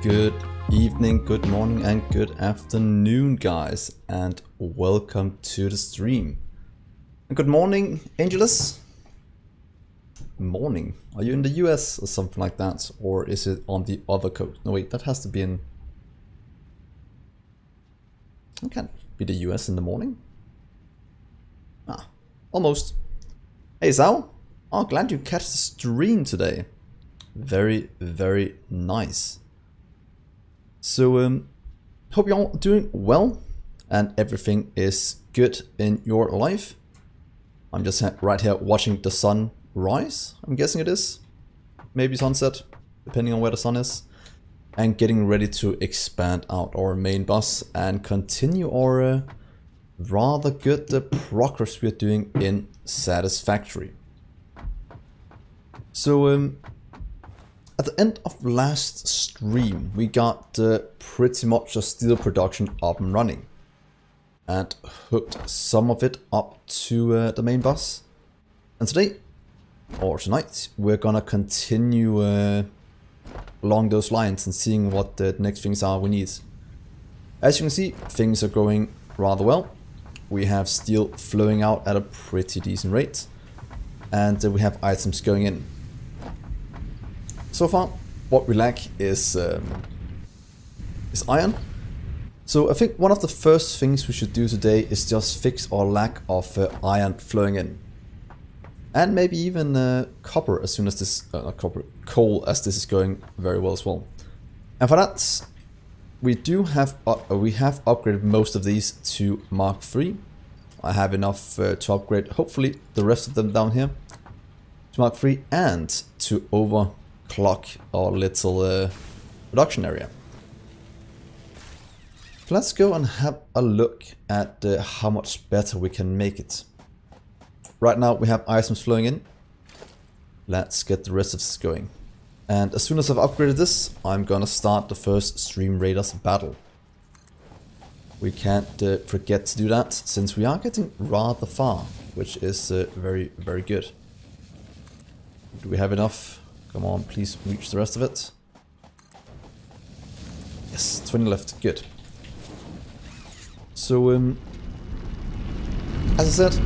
Good evening, good morning, and good afternoon, guys, and welcome to the stream. And good morning, Angelus. Morning. Are you in the US or something like that, or is it on the other coast? No, wait, that has to be in. It can't be the US in the morning. Ah, almost. Hey, Sal. Oh, glad you catch the stream today. Very, very nice. So, hope you're all doing well and everything is good in your life. I'm just right here watching the sun rise, I'm guessing it is. Maybe sunset, depending on where the sun is. And getting ready to expand out our main bus and continue our rather good progress we're doing in Satisfactory. So, at the end of last stream, we got pretty much the steel production up and running. And hooked some of it up to the main bus. And today, or tonight, we're gonna continue along those lines and seeing what the next things are we need. As you can see, things are going rather well. We have steel flowing out at a pretty decent rate. And we have items going in. So far, what we lack is iron. So I think one of the first things we should do today is just fix our lack of iron flowing in. And maybe even copper as soon as this, not copper, coal as this is going very well as well. And for that, we have upgraded most of these to Mark III. I have enough to upgrade hopefully the rest of them down here to Mark III and to overclock our little production area. So let's go and have a look at how much better we can make it. Right now we have items flowing in. Let's get the rest of this going. And as soon as I've upgraded this, I'm gonna start the first StreamRaiders battle. We can't forget to do that since we are getting rather far, which is very, very good. Do we have enough? Come on, please reach the rest of it. Yes, 20 left, good. So, as I said,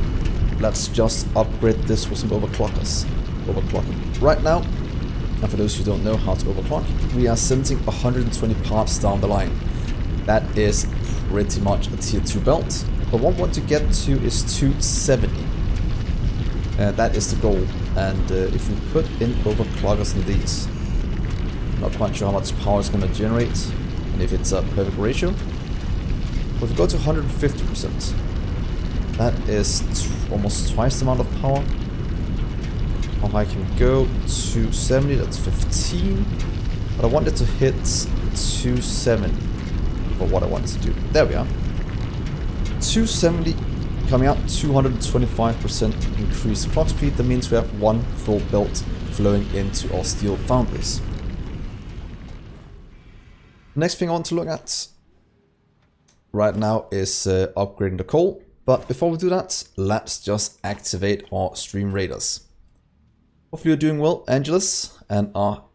let's just upgrade this with some overclocking. Right now, and for those who don't know how to overclock, we are sending 120 parts down the line. That is pretty much a tier 2 belt, but what we want to get to is 270. That is the goal, and if we put in overclockers in these, not quite sure how much power it's going to generate, and if it's a perfect ratio. But if we go to 150%, that is almost twice the amount of power. How high can we go? 270, that's 15. But I wanted to hit 270 for what I wanted to do. There we are. 270 coming out, 225% increased clock speed. That means we have one full belt flowing into our steel foundries. Next thing I want to look at right now is upgrading the coal. But before we do that, let's just activate our StreamRaiders. Hopefully you're doing well, Angelus, and are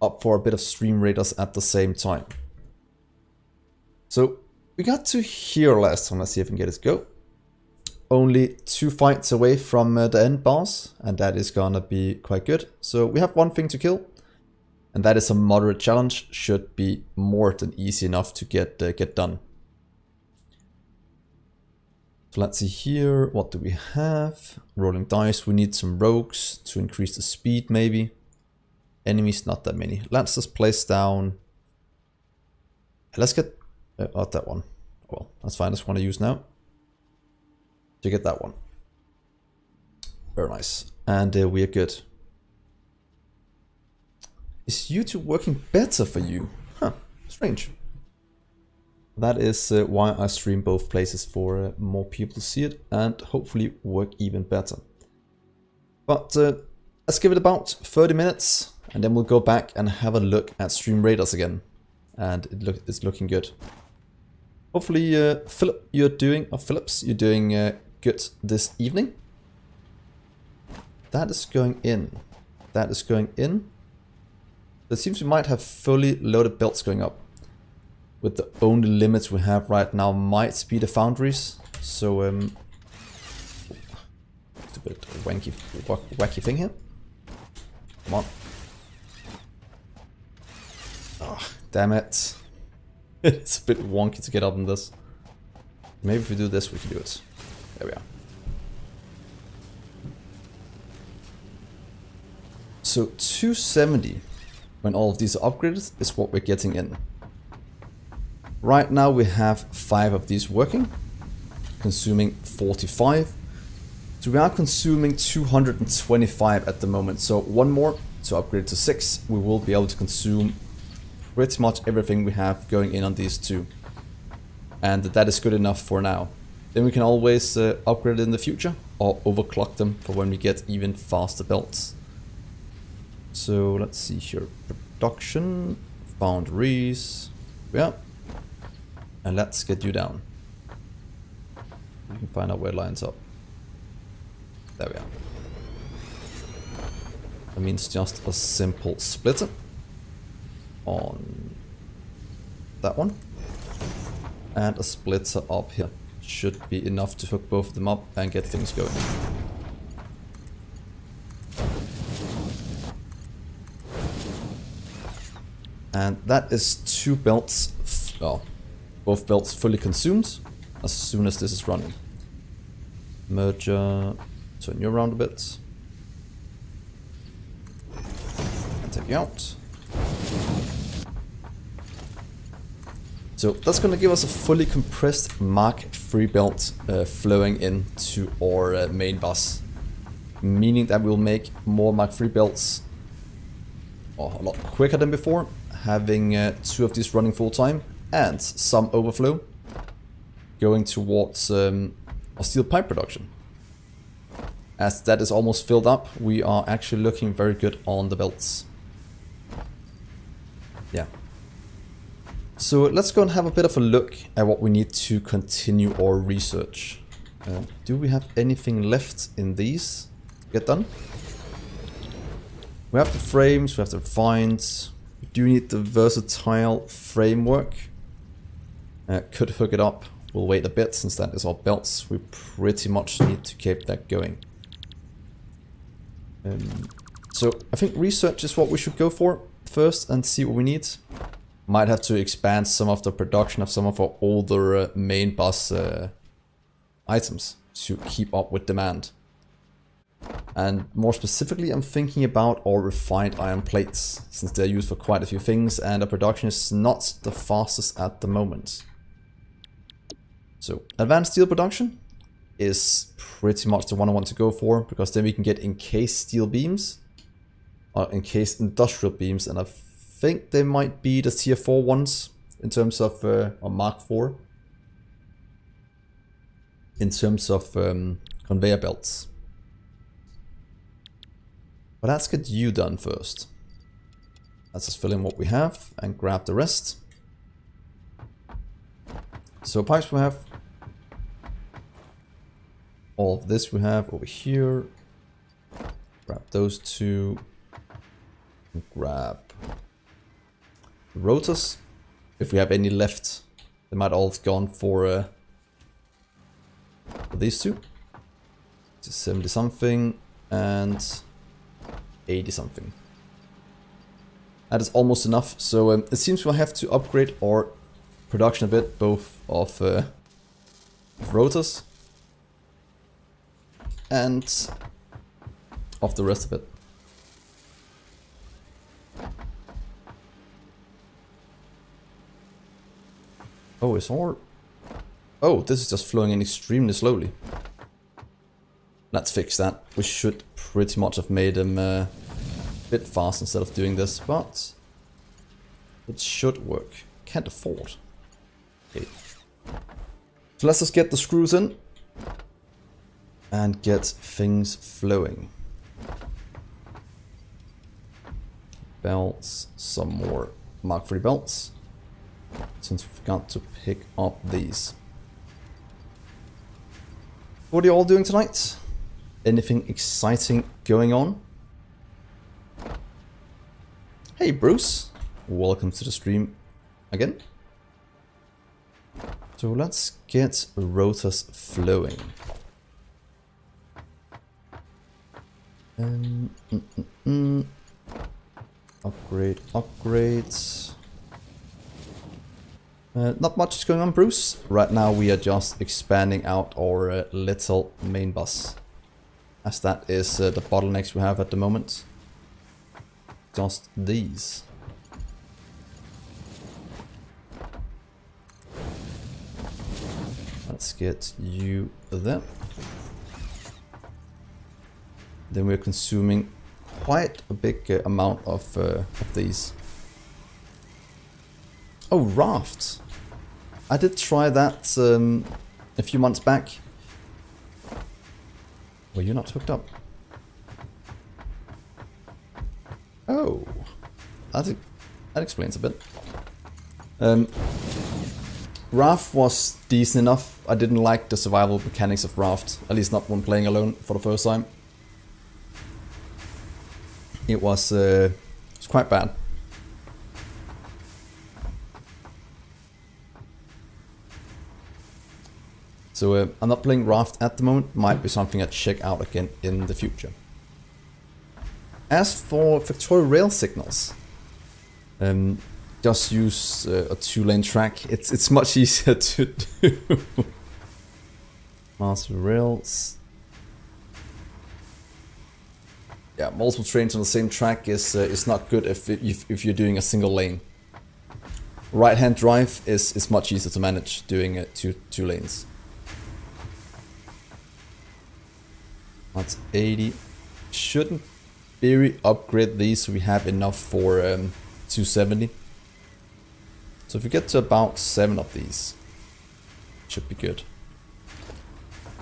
up for a bit of StreamRaiders at the same time. So we got to here last time. Let's see if we can get it to go. Only 2 fights away from the end boss, and that is gonna be quite good. So we have one thing to kill, and that is a moderate challenge. Should be more than easy enough to get done. So let's see here, what do we have? Rolling dice, we need some rogues to increase the speed maybe. Enemies, not that many. Let's just place down... Let's get... not that one. Well, that's fine, that's one I use now. To get that one. Very nice. And we are good. Is YouTube working better for you? Huh, strange. That is why I stream both places, for more people to see it and hopefully work even better. But let's give it about 30 minutes and then we'll go back and have a look at StreamRaiders again. And it's looking good. Hopefully Philip, you're doing good this evening. That is going in. That is going in. It seems we might have fully loaded belts going up. With the only limits we have right now might be the foundries. So, it's a bit wacky thing here. Come on. Oh, damn it. It's a bit wonky to get up in this. Maybe if we do this, we can do it. There we are. So 270, when all of these are upgraded, is what we're getting in. Right now we have 5 of these working, consuming 45. So we are consuming 225 at the moment. So one more to upgrade to 6, we will be able to consume pretty much everything we have going in on these 2. And that is good enough for now. Then we can always upgrade it in the future or overclock them for when we get even faster belts. So let's see here. Production, foundries, yeah. And let's get you down. We can find out where it lines up. There we are. That means just a simple splitter on that one. And a splitter up here. Should be enough to hook both of them up and get things going. And that is 2 belts, well, both belts fully consumed as soon as this is running. Merger, turn you around a bit. And take you out. So that's going to give us a fully compressed Mark III belt flowing into our main bus. Meaning that we'll make more Mark III belts a lot quicker than before. Having 2 of these running full time and some overflow going towards our steel pipe production. As that is almost filled up, we are actually looking very good on the belts. Yeah. So let's go and have a bit of a look at what we need to continue our research. Do we have anything left in these to get done? We have the frames, we have the fines. We do need the versatile framework. Could hook it up. We'll wait a bit since that is our belts. We pretty much need to keep that going. So I think research is what we should go for first and see what we need. Might have to expand some of the production of some of our older main bus items to keep up with demand. And more specifically, I'm thinking about our refined iron plates, since they're used for quite a few things and the production is not the fastest at the moment. So advanced steel production is pretty much the one I want to go for, because then we can get encased steel beams, or encased industrial beams, and I think they might be the tier 4 ones in terms of, or Mark 4, in terms of conveyor belts. But let's get you done first. Let's just fill in what we have and grab the rest. So pipes we have. All of this we have over here. Grab those 2. And grab the rotors. If we have any left, they might all have gone for these 2. It's 70 something and 80 something. That is almost enough. So it seems we'll have to upgrade our production a bit, both of rotors and of the rest of it. Oh, it's all... Oh, this is just flowing in extremely slowly. Let's fix that. We should pretty much have made them a bit fast instead of doing this, but it should work. Can't afford. Okay. So let's just get the screws in and get things flowing. Belts, some more Mark III belts, since we forgot to pick up these. What are you all doing tonight? Anything exciting going on? Hey Hey Bruce, welcome to the stream again. So let's get rotors flowing. Upgrade, upgrades. Not much is going on, Bruce. Right now we are just expanding out our little main bus, as that is the bottlenecks we have at the moment. Just these. Let's get you there. Then we're consuming quite a big amount of these. Oh, raft! I did try that a few months back. Were you not hooked up? Oh, that explains a bit. Raft was decent enough. I didn't like the survival mechanics of Raft, at least not when playing alone for the first time. It was quite bad. So I'm not playing Raft at the moment. Might be something I'd check out again in the future. As for Factory rail signals, just use a 2-lane track. It's much easier to do. Master rails. Yeah, multiple trains on the same track is not good if you're doing a single lane. Right-hand drive is much easier to manage doing two lanes. That's 80. Shouldn't theory upgrade these so we have enough for 270. So if we get to about 7 of these, should be good.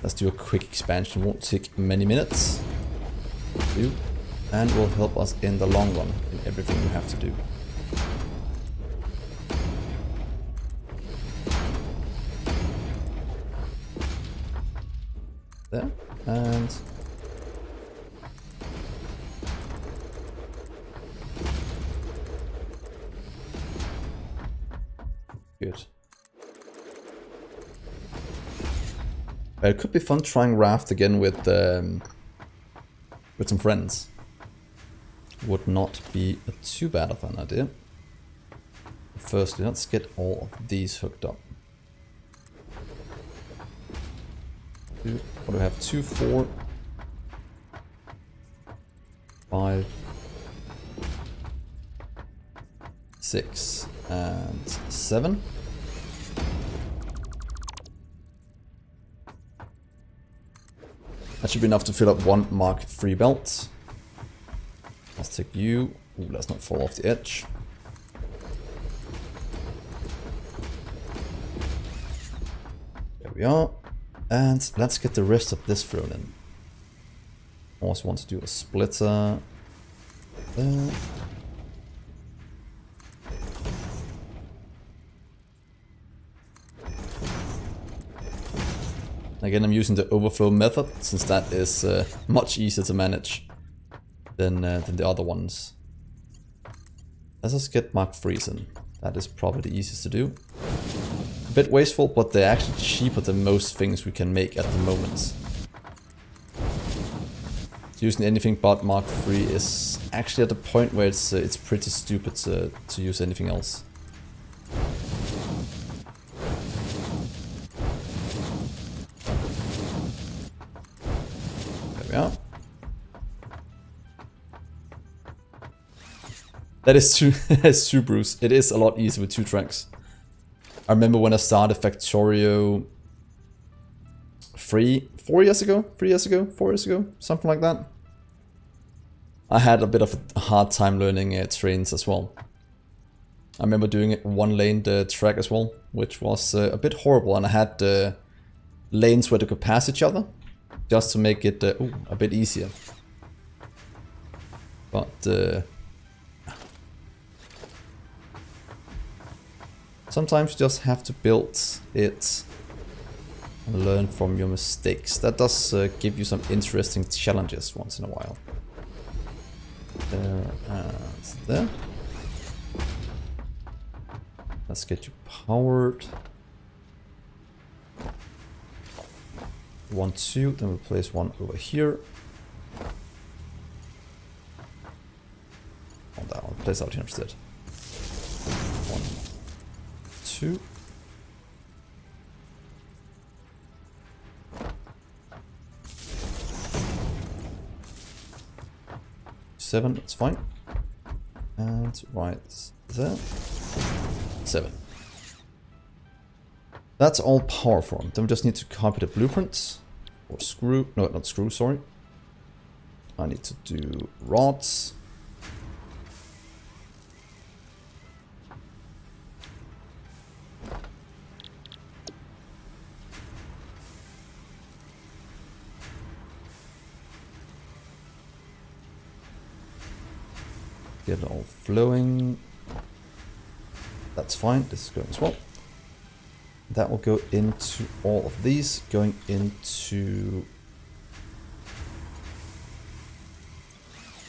Let's do a quick expansion, won't take many minutes. And will help us in the long run in everything we have to do. There, and good. It could be fun trying Raft again with some friends. Would not be too bad of an idea. Firstly, let's get all of these hooked up. What do we have? 2, 4, 5, 6, and 7. That should be enough to fill up 1 Mark III belt. Let's take you. Ooh, let's not fall off the edge. There we are. And let's get the rest of this thrown in. Also want to do a splitter. There. Again, I'm using the overflow method since that is much easier to manage than the other ones. Let's just get Mark III's in. That is probably the easiest to do. A bit wasteful, but they're actually cheaper than most things we can make at the moment. So using anything but Mark III is actually at the point where it's pretty stupid to use anything else. There we are. That is true. That's true, Bruce. It is a lot easier with 2 tracks. I remember when I started Factorio 4 years ago, something like that. I had a bit of a hard time learning trains as well. I remember doing it 1-lane track as well, which was a bit horrible, and I had lanes where they could pass each other, just to make it a bit easier. But sometimes you just have to build it and learn from your mistakes. That does give you some interesting challenges once in a while. There and there. Let's get you powered. 1, 2, then we'll place one over here. On that one, place out here instead. 1, 2. Seven, that's fine. And right there. 7. That's all power form. Then we just need to copy the blueprints. Or screw. No, not screw, sorry. I need to do rods. Get it all flowing. That's fine. This is going as well. That will go into all of these, going into...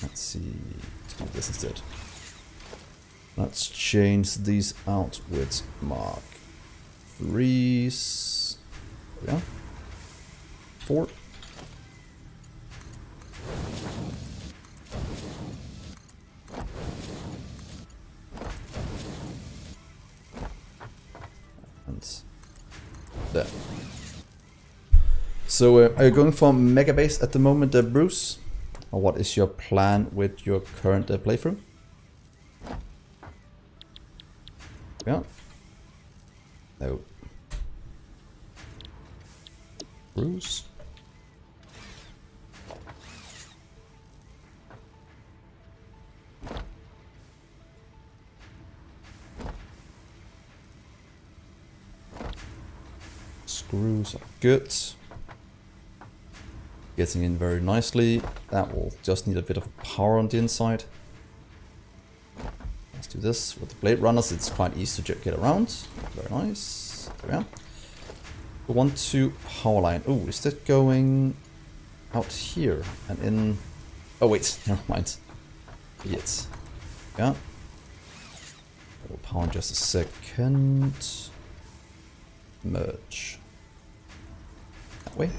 Let's see, let's do this instead. Let's change these out with Mark 3s. There we go. 4. There. So are you going for Mega Base at the moment, Bruce? Or what is your plan with your current playthrough? Yeah. No. Bruce? Screws are good. Getting in very nicely. That will just need a bit of power on the inside. Let's do this with the blade runners. It's quite easy to get around. Very nice. There we are. We want to power line. Oh, is that going out here and in? Oh wait, never mind. Yes. Yeah. We'll power in just a second. Merge. That way.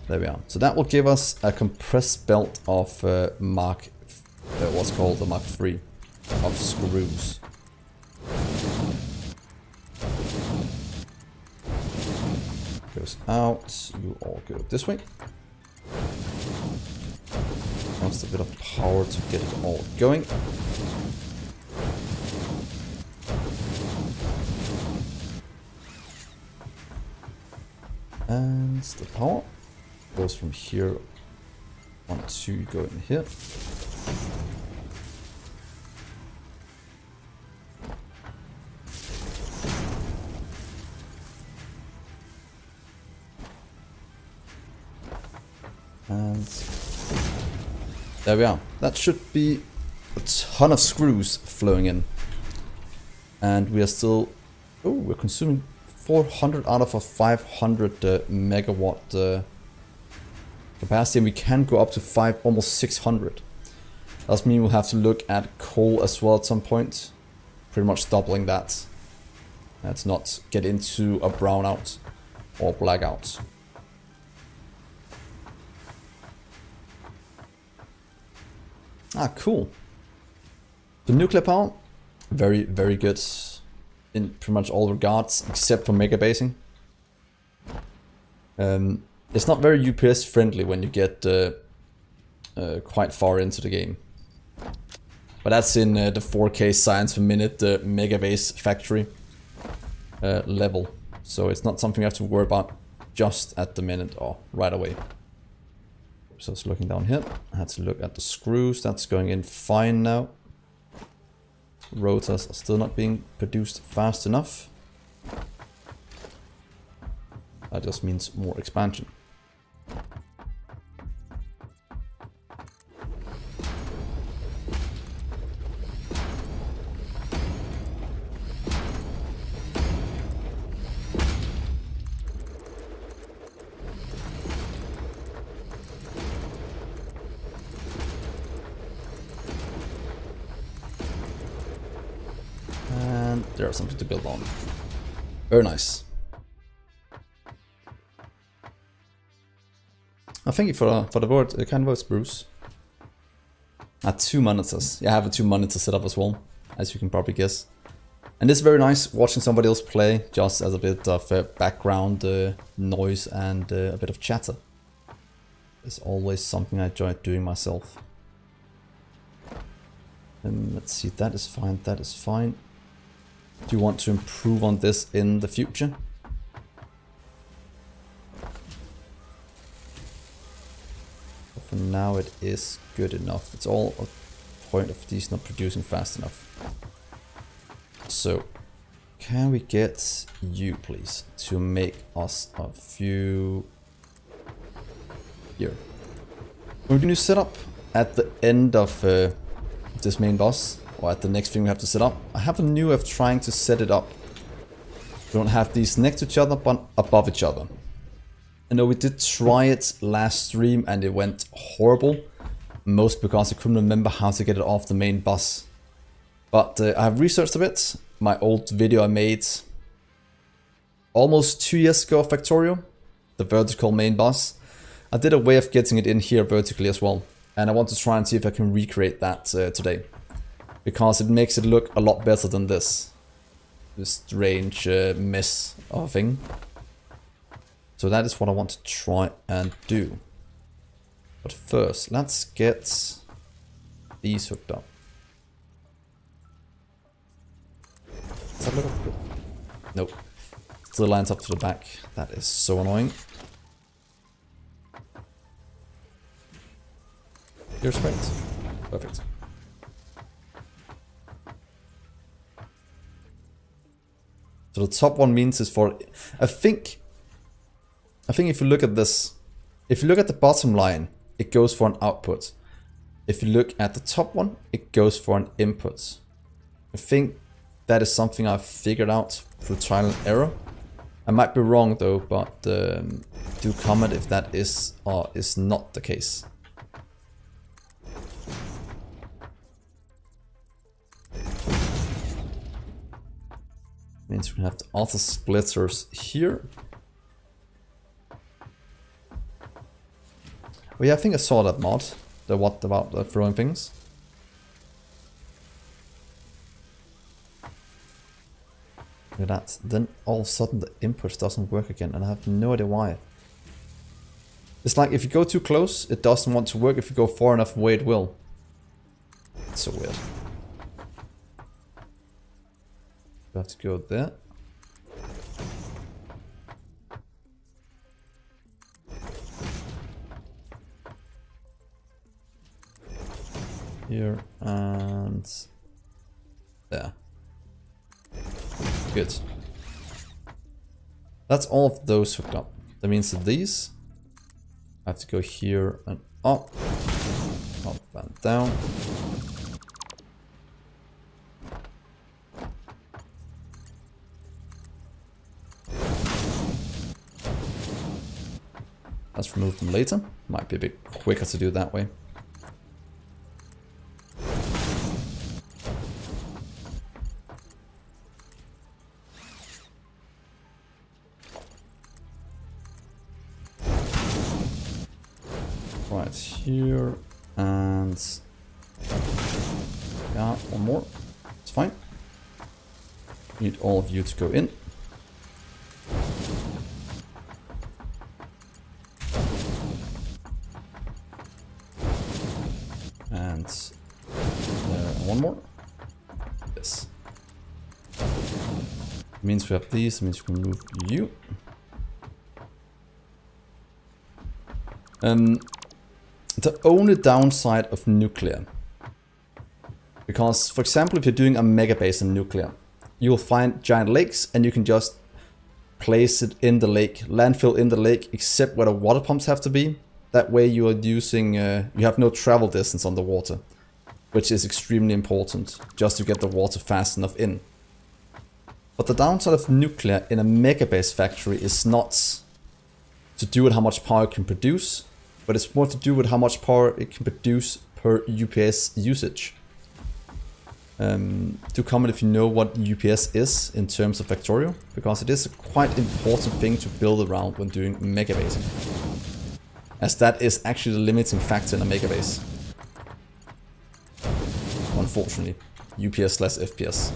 There we are. So that will give us a compressed belt of what's called the Mark 3 of screws. Goes out. You all go this way. Just a bit of power to get it all going. And the power goes from here. 1, 2, go in here. And there we are. That should be a ton of screws flowing in. And we are still... Oh, we're consuming 400 out of a 500 megawatt capacity. And we can go up to almost 600. That means we'll have to look at coal as well at some point. Pretty much doubling that. Let's not get into a brownout or blackout. Ah, cool. The nuclear power, very, very good in pretty much all regards, except for mega basing. It's not very UPS friendly when you get quite far into the game. But that's in the 4K science per minute mega base factory level. So it's not something you have to worry about just at the minute or right away. So it's looking down here. I had to look at the screws. That's going in fine now. Rotors are still not being produced fast enough. That just means more expansion. There's something to build on. Very nice. Thank you for the word, kind words, Bruce. 2 monitors. Yeah, I have a 2 monitor setup as well, as you can probably guess. And it's very nice watching somebody else play, just as a bit of background noise and a bit of chatter. It's always something I enjoy doing myself. Let's see, that is fine, that is fine. Do you want to improve on this in the future? But for now it is good enough. It's all a point of these not producing fast enough. So, can we get you, please, to make us a few here. We're going to set up at the end of this main boss, or at the next thing we have to set up. I have a new way of trying to set it up. We don't have these next to each other, but above each other. I know we did try it last stream and it went horrible. Most because I couldn't remember how to get it off the main boss. But I have researched a bit. My old video I made almost 2 years ago of Factorio, the vertical main boss. I did a way of getting it in here vertically as well. And I want to try and see if I can recreate that today. Because it makes it look a lot better than this. This strange mess of a thing. So that is what I want to try and do. But first, let's get these hooked up. Does that look good? Nope. Still lines up to the back. That is so annoying. You're straight. Perfect. So the top one means is for... I think if you look at this, if you look at the bottom line, it goes for an output. If you look at the top one, it goes for an input. I think that is something I've figured out through trial and error. I might be wrong though, but do comment if that is or is not the case. Means we have the auto splitters here. Oh yeah, I think I saw that mod. The what about the throwing things. Look at that. Then all of a sudden the input doesn't work again and I have no idea why. It's like if you go too close, it doesn't want to work. If you go far enough away, it will. It's so weird. We have to go there. Here and there. Good. That's all of those hooked up. That means that these I have to go here and up and down. Let's remove them later. Might be a bit quicker to do it that way. Right here and yeah, one more. It's fine. Need all of you to go in. And one more. Yes. Means we have these, means we can move you. The only downside of nuclear, because for example if you're doing a mega base in nuclear, you will find giant lakes and you can just place it in the lake, landfill in the lake, except where the water pumps have to be. That way you are using, you have no travel distance on the water, which is extremely important just to get the water fast enough in. But the downside of nuclear in a mega base factory is not to do with how much power it can produce, but it's more to do with how much power it can produce per UPS usage. Do comment if you know what UPS is in terms of Factorio, because it is a quite important thing to build around when doing mega basing, as that is actually the limiting factor in a mega base. Unfortunately, UPS less FPS.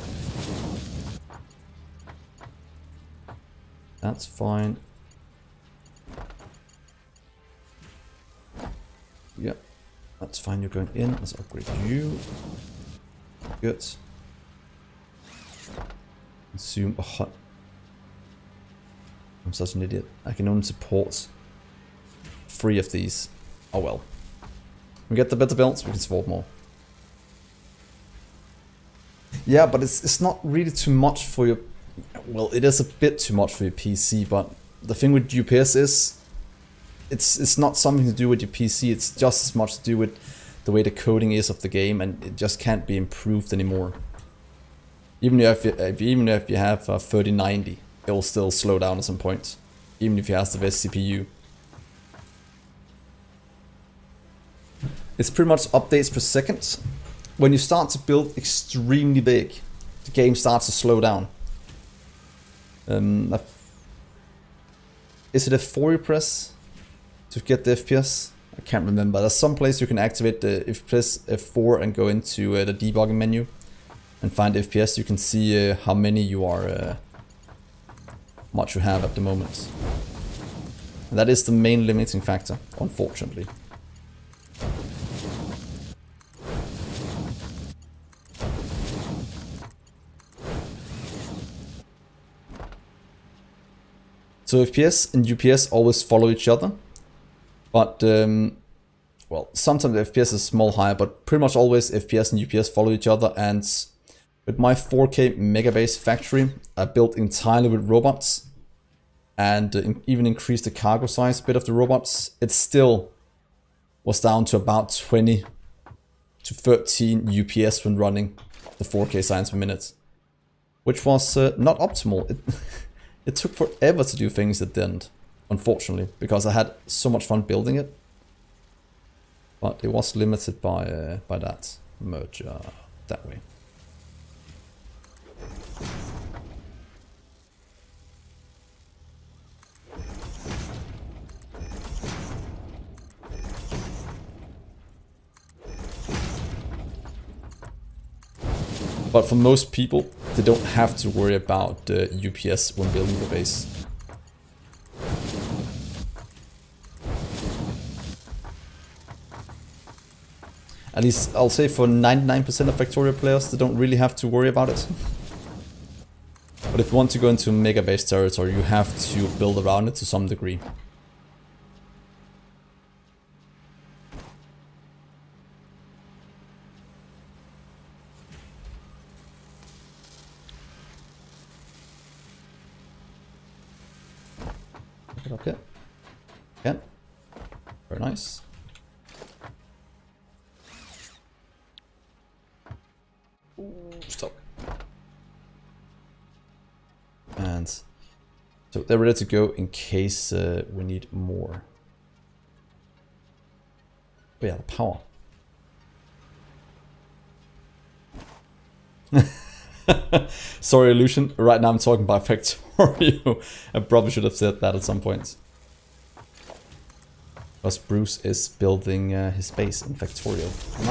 That's fine. Yep, that's fine. You're going in. Let's upgrade you. Good. Consume a hut. I'm such an idiot. I can only support 3 of these. Oh well. We get the better builds, we can support more. Yeah, but it's not really too much for your... Well, it is a bit too much for your PC, but the thing with UPS is... It's not something to do with your PC, it's just as much to do with the way the coding is of the game, and it just can't be improved anymore. Even if you have 3090, it will still slow down at some point, even if you have the best CPU. It's pretty much updates per second. When you start to build extremely big, the game starts to slow down. Is it a 4 you press to get the FPS? I can't remember. There's some place you can activate the, if you press F4 and go into the debugging menu and find FPS, you can see how many you are, much you have at the moment. And that is the main limiting factor, unfortunately. So FPS and UPS always follow each other. But, well, sometimes the FPS is small higher, but pretty much always FPS and UPS follow each other. And with my 4K megabase factory, I built entirely with robots and even increased the cargo size a bit of the robots. It still was down to about 20 to 13 UPS when running the 4K science per minute, which was not optimal. It took forever to do things that didn't. Unfortunately, because I had so much fun building it, but it was limited by that merger that way. But for most people, they don't have to worry about UPS when building the base. At least I'll say for 99% of Factorio players, they don't really have to worry about it. But if you want to go into mega base territory, you have to build around it to some degree. Okay. Yeah. Very nice. Stop. And so they're ready to go in case we need more. Oh yeah, the power. Sorry, Illusion. Right now I'm talking about Factorio. I probably should have said that at some point. Because Bruce is building his base in Factorio. And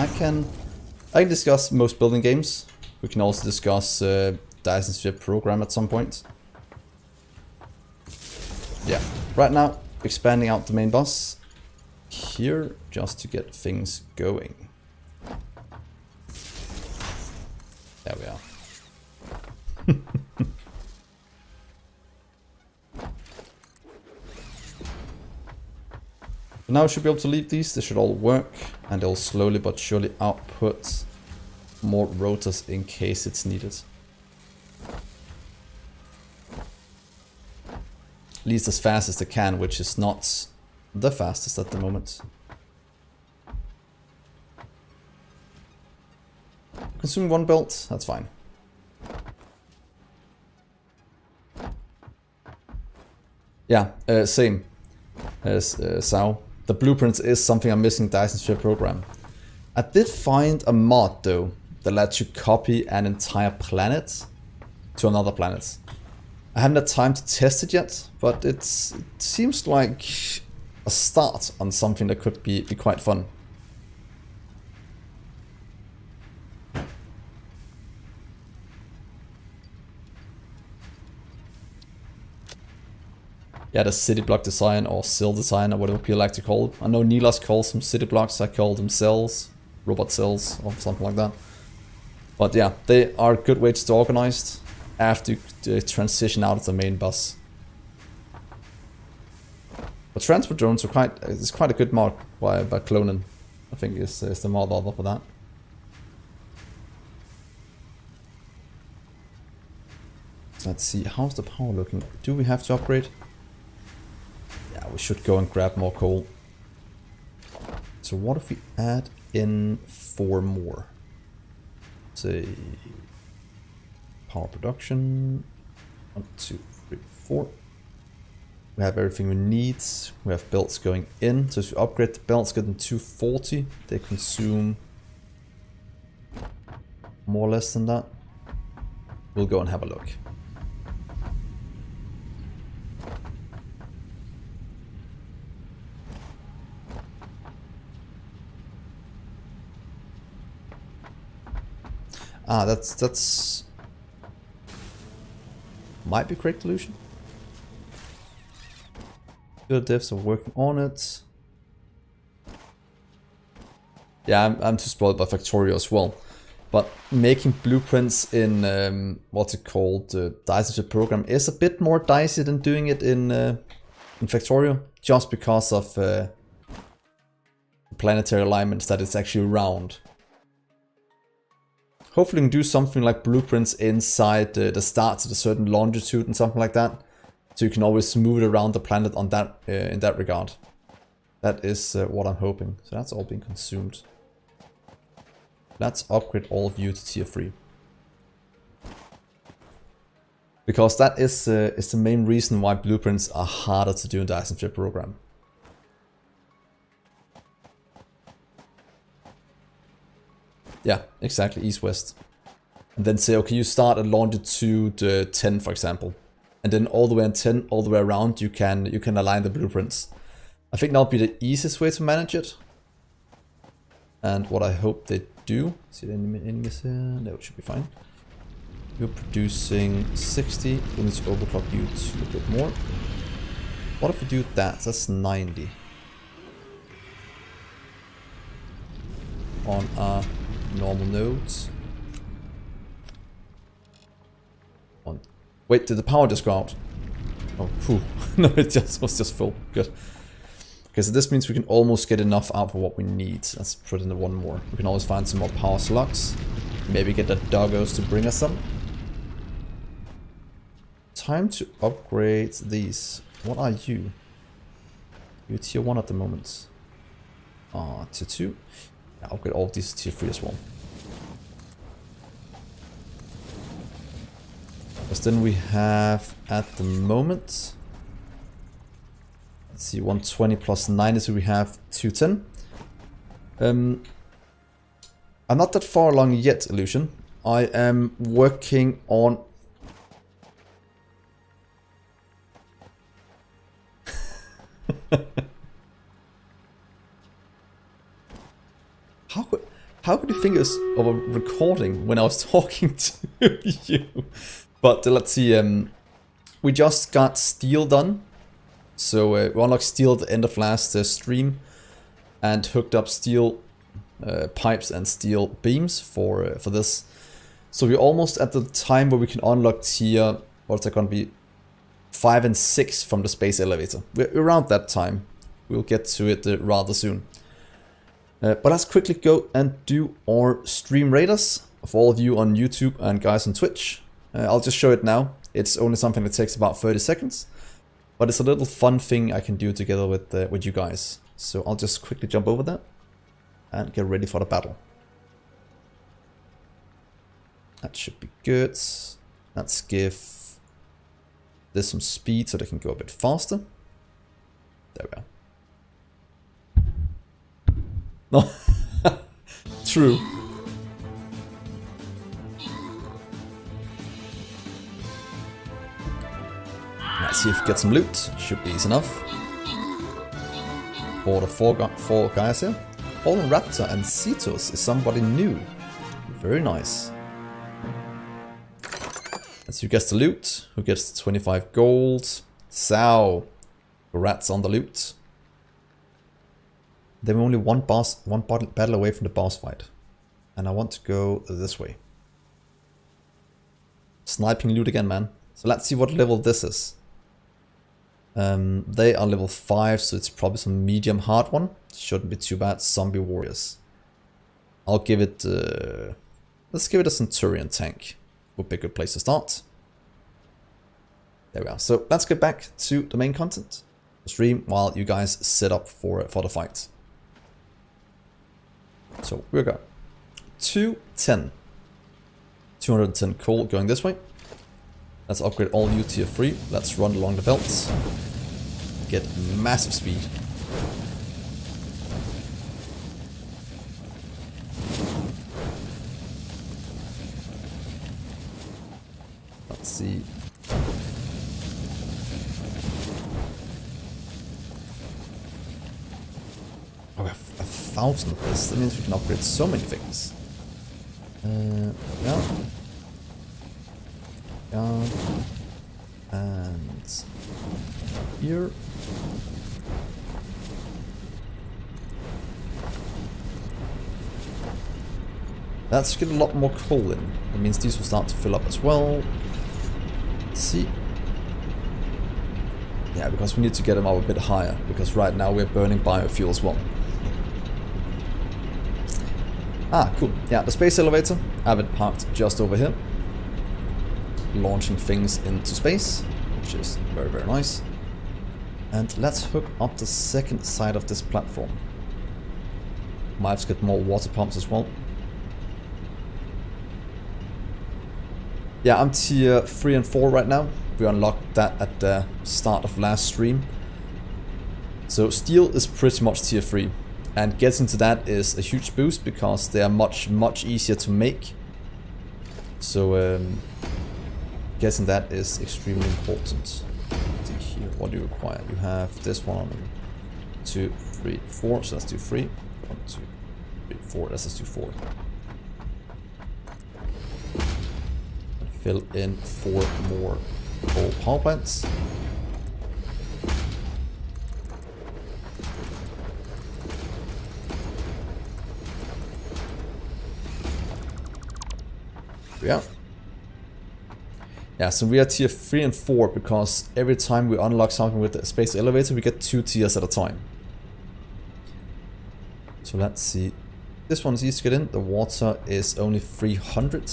I can discuss most building games. We can also discuss Dyson Sphere program at some point. Yeah, right now expanding out the main boss here just to get things going. There we are. Now I should be able to leave these, they should all work, and they'll slowly but surely output more rotors in case it's needed. At least as fast as they can, which is not the fastest at the moment. Consume 1 belt, that's fine. Yeah, same as Sao. The blueprints is something I'm missing in Dyson Sphere program. I did find a mod though that lets you copy an entire planet to another planet. I haven't had time to test it yet, but it seems like a start on something that could be quite fun. Yeah, the city block design or cell design or whatever people like to call it. I know Nilas calls them city blocks, I call them cells, robot cells or something like that. But yeah, they are a good way to stay organized after you transition out of the main bus. But transport drones are it's quite a good mod by Clonin. I think is the mod order for that. Let's see, how's the power looking? Do we have to upgrade? Yeah, we should go and grab more coal. So what if we add in 4 more? Say power production. 1, 2, 3, 4. We have everything we need. We have belts going in. So if we upgrade the belts, get them 240. They consume more or less than that. We'll go and have a look. Ah, that's might be correct illusion. Good devs are working on it. Yeah, I'm too spoiled by Factorio as well. But making blueprints in what's it called, the StreamRaiders program is a bit more dicey than doing it in Factorio, just because of planetary alignments that it's actually round. Hopefully we can do something like blueprints inside the stars at a certain longitude and something like that. So you can always move it around the planet on that in that regard. That is what I'm hoping. So that's all being consumed. Let's upgrade all of you to tier 3. Because that is the main reason why blueprints are harder to do in the StreamRaiders program. Yeah, exactly, east-west. And then say, okay, you start at longitude 10, for example. And then all the way on 10, all the way around, you can align the blueprints. I think that'll be the easiest way to manage it. And what I hope they do. See the enemies here? No, it should be fine. You're producing 60. We need to overclock you to a bit more. What if we do that? That's 90. On our normal nodes. Wait, did the power just go out? Oh, phew. No, it was just full. Good. Okay, so this means we can almost get enough out for what we need. Let's put in the 1 more. We can always find some more power slugs. Maybe get the doggos to bring us some. Time to upgrade these. What are you? You're tier 1 at the moment. Tier 2. Yeah, I'll upgrade all of these to tier 3 as well. Because then we have, at the moment, let's see, 120 plus 90, so we have 210. I'm not that far along yet, Illusion. I am working on... How could you think of a recording when I was talking to you? But let's see, we just got steel done. So we unlocked steel at the end of last stream and hooked up steel pipes and steel beams for this. So we're almost at the time where we can unlock tier, what's that going to be, 5 and 6 from the space elevator. We're around that time. We'll get to it rather soon. But let's quickly go and do our StreamRaiders for all of you on YouTube and guys on Twitch. I'll just show it now. It's only something that takes about 30 seconds. But it's a little fun thing I can do together with you guys. So I'll just quickly jump over that and get ready for the battle. That should be good. Let's give this some speed so they can go a bit faster. There we go. No, true. Let's see if we get some loot. Should be easy enough. Order four guys here. Fallen Raptor and Cetus is somebody new. Very nice. Let's see who gets the loot. Who gets 25 gold? Sao. Rats on the loot. Then we're only one battle away from the boss fight. And I want to go this way. Sniping loot again, man. So let's see what level this is. They are level 5, so it's probably some medium hard one. Shouldn't be too bad. Zombie warriors. I'll give it... let's give it a Centurion tank. Would be a good place to start. There we are. So let's get back to the main content. Stream while you guys set up for the fight. So we got 210. 210 coal going this way. Let's upgrade all you tier 3. Let's run along the belts. Get massive speed. Let's see. Oh, we have 1,000 of this. That means we can upgrade so many things. Yeah. Yeah. And here. Let's get a lot more coal in. That means these will start to fill up as well. Let's see. Yeah, because we need to get them up a bit higher. Because right now we're burning biofuel as well. Ah, cool. Yeah, the space elevator. I have it parked just over here. Launching things into space, which is very, very nice. And let's hook up the second side of this platform. Might have to get more water pumps as well. Yeah, I'm tier 3 and 4 right now. We unlocked that at the start of last stream. So steel is pretty much tier 3. And getting to that is a huge boost because they are much, much easier to make. So getting that is extremely important. Let's see here, what do you require? You have this one, 2, 3, 4, so let's do 3. 1, 2, 3, 4, let's just do 4. Fill in 4 more coal power plants. Yeah. Yeah, so we are tier 3 and 4 because every time we unlock something with the space elevator, we get 2 tiers at a time. So let's see. This one is easy to get in. The water is only 300.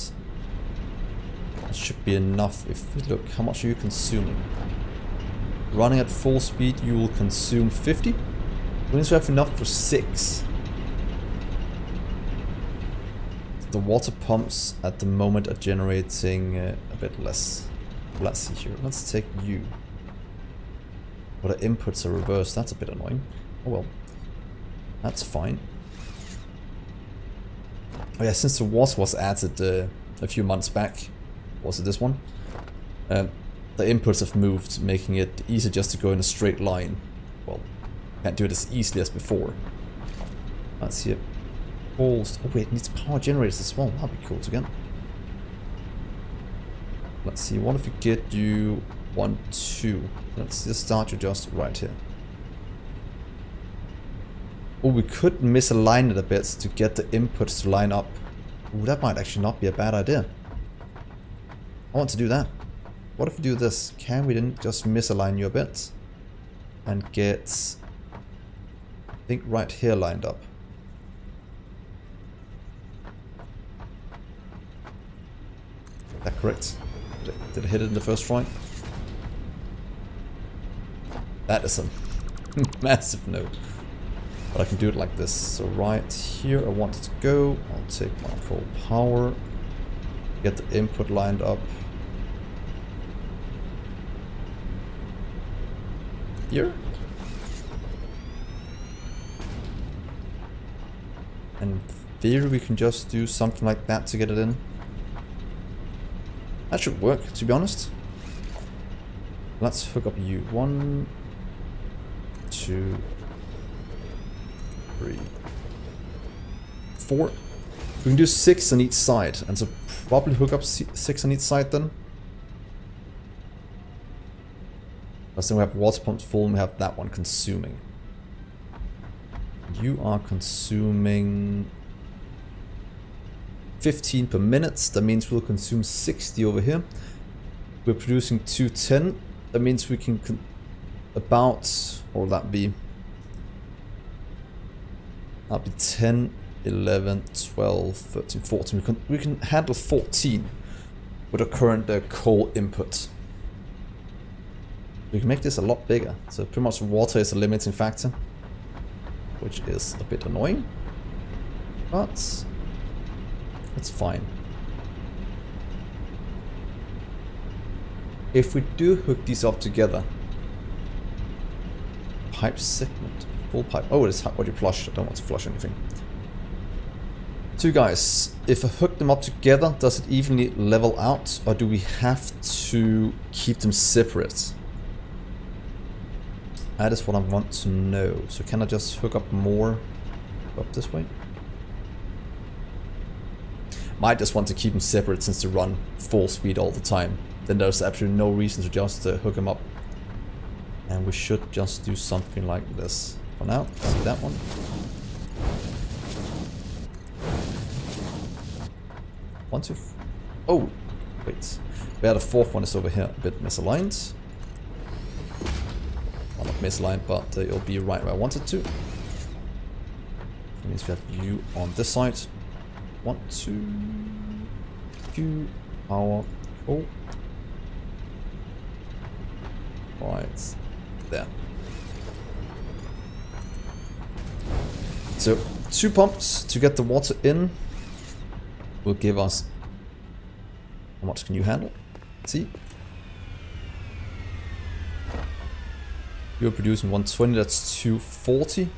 That should be enough. If we look, how much are you consuming? Running at full speed, you will consume 50. We need to have enough for 6. The water pumps at the moment are generating a bit less. Let's see here. Let's take you. But the inputs are reversed. That's a bit annoying. Oh well. That's fine. Oh yeah, since the water was added a few months back, was it this one? The inputs have moved, making it easier just to go in a straight line. Well, can't do it as easily as before. Let's see it. Oh wait, it needs power generators as well. That'd be cool to get. Let's see, what if we get you 1, 2? Let's just start you just right here. Oh, we could misalign it a bit to get the inputs to line up. Oh, that might actually not be a bad idea. I want to do that. What if we do this? Can we then just misalign you a bit? And get, I think, right here lined up. Is that correct? Did I hit it in the first try? That is a massive no. But I can do it like this. So right here I want it to go. I'll take my coal power. Get the input lined up. Here. And in theory we can just do something like that to get it in. That should work, to be honest. Let's hook up you. 1, 2, 3, 4. We can do 6 on each side, and so probably hook up 6 on each side then. Because then we have water pumps full and we have that one consuming. You are consuming 15 per minute. That means we'll consume 60 over here. We're producing 210. That means we can about, or will that be? That'll be 10, 11, 12, 13, 14. We can handle 14 with the current coal input. We can make this a lot bigger. So pretty much water is a limiting factor, which is a bit annoying, but it's fine. If we do hook these up together, pipe segment, full pipe. Oh, it is what you flush. I don't want to flush anything. So guys, if I hook them up together, does it evenly level out, or do we have to keep them separate? That is what I want to know. So can I just hook up more up this way? Might just want to keep them separate since they run full speed all the time. Then there's absolutely no reason to just hook them up. And we should just do something like this. For now, see that one. One, two. Oh, wait. We had a fourth one is over here, a bit misaligned. Well, not misaligned, but it'll be right where I want it to. That means we have you on this side. 1, 2, Q, power, oh. Right there. So 2 pumps to get the water in will give us, how much can you handle? Let's see. You're producing 120, that's 240.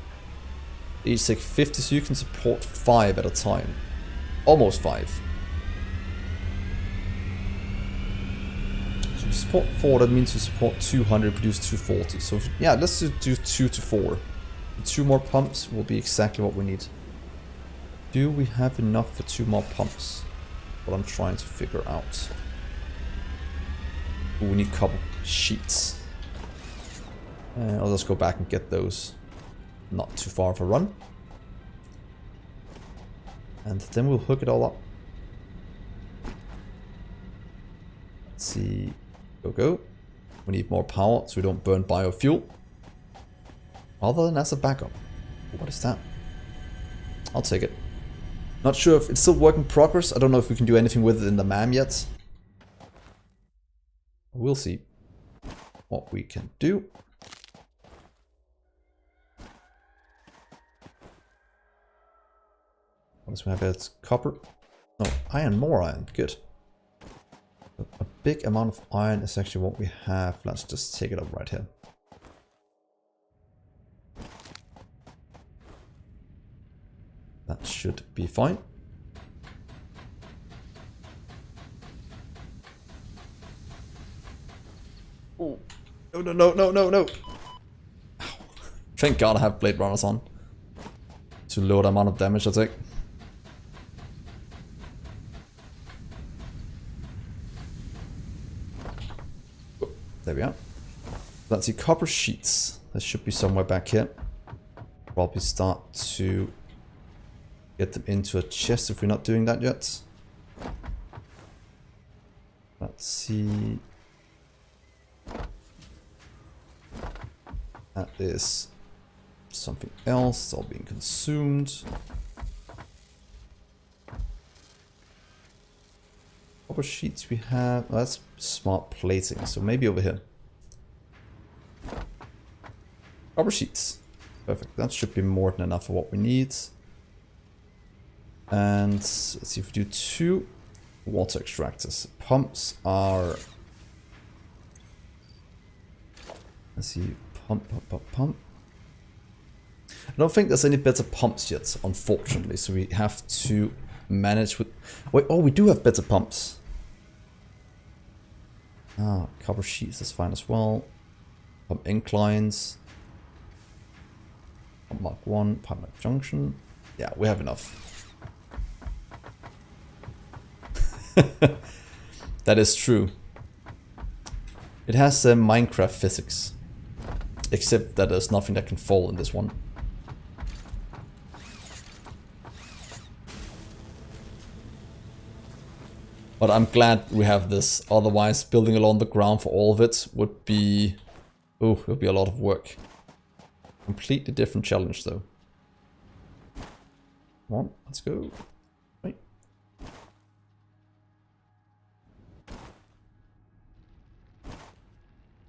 Each take 50, so you can support 5 at a time. Almost 5. So you support 4, that means you support 200, produce 240. So yeah, let's do 2 to 4. 2 more pumps will be exactly what we need. Do we have enough for 2 more pumps? What I'm trying to figure out. Ooh, we need a couple sheets. I'll just go back and get those. Not too far of a run. And then we'll hook it all up. Let's see. Go. We need more power so we don't burn biofuel. Other than as a backup. What is that? I'll take it. Not sure if it's still work in progress. I don't know if we can do anything with it in the MAM yet. We'll see what we can do. Once we have it, copper. No, iron, more iron. Good. A big amount of iron is actually what we have. Let's just take it up right here. That should be fine. Oh, no. Thank God I have blade runners on. To low the amount of damage I take. Oh, there we are. Let's see, copper sheets. There should be somewhere back here. Probably start to get them into a chest if we're not doing that yet. Let's see. That is something else. It's all being consumed. Copper sheets we have. Oh, that's smart plating. So maybe over here. Copper sheets. Perfect. That should be more than enough for what we need. And let's see if we do 2 water extractors. Pumps are... Let's see. Pump. I don't think there's any better pumps yet, unfortunately. So we have to manage with... Wait, oh, we do have better pumps. Copper sheets is fine as well. Pump inclines. Pump Mark 1, pipe Mark junction. Yeah, we have enough. That is true. It has Minecraft physics. Except that there's nothing that can fall in this one. But I'm glad we have this. Otherwise, building along the ground for all of it would be... Oh, it would be a lot of work. Completely different challenge, though. Come on, let's go. Right.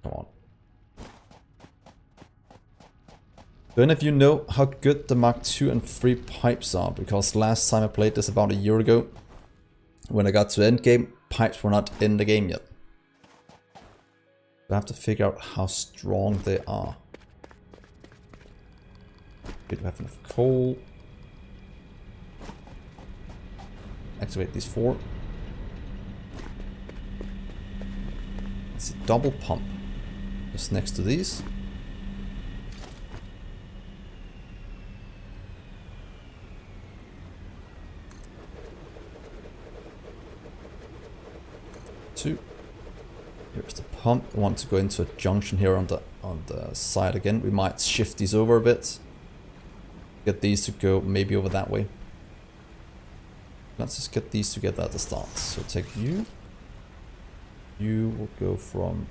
Come on. Do any of you know how good the Mark 2 and 3 pipes are? Because last time I played this about a year ago, when I got to endgame, pipes were not in the game yet. I have to figure out how strong they are. We do have enough coal. Activate these 4. It's a double pump. Just next to these. Here's the pump. I want to go into a junction here on the side again. We might shift these over a bit. Get these to go maybe over that way. Let's just get these together at the start. So take you. You will go from...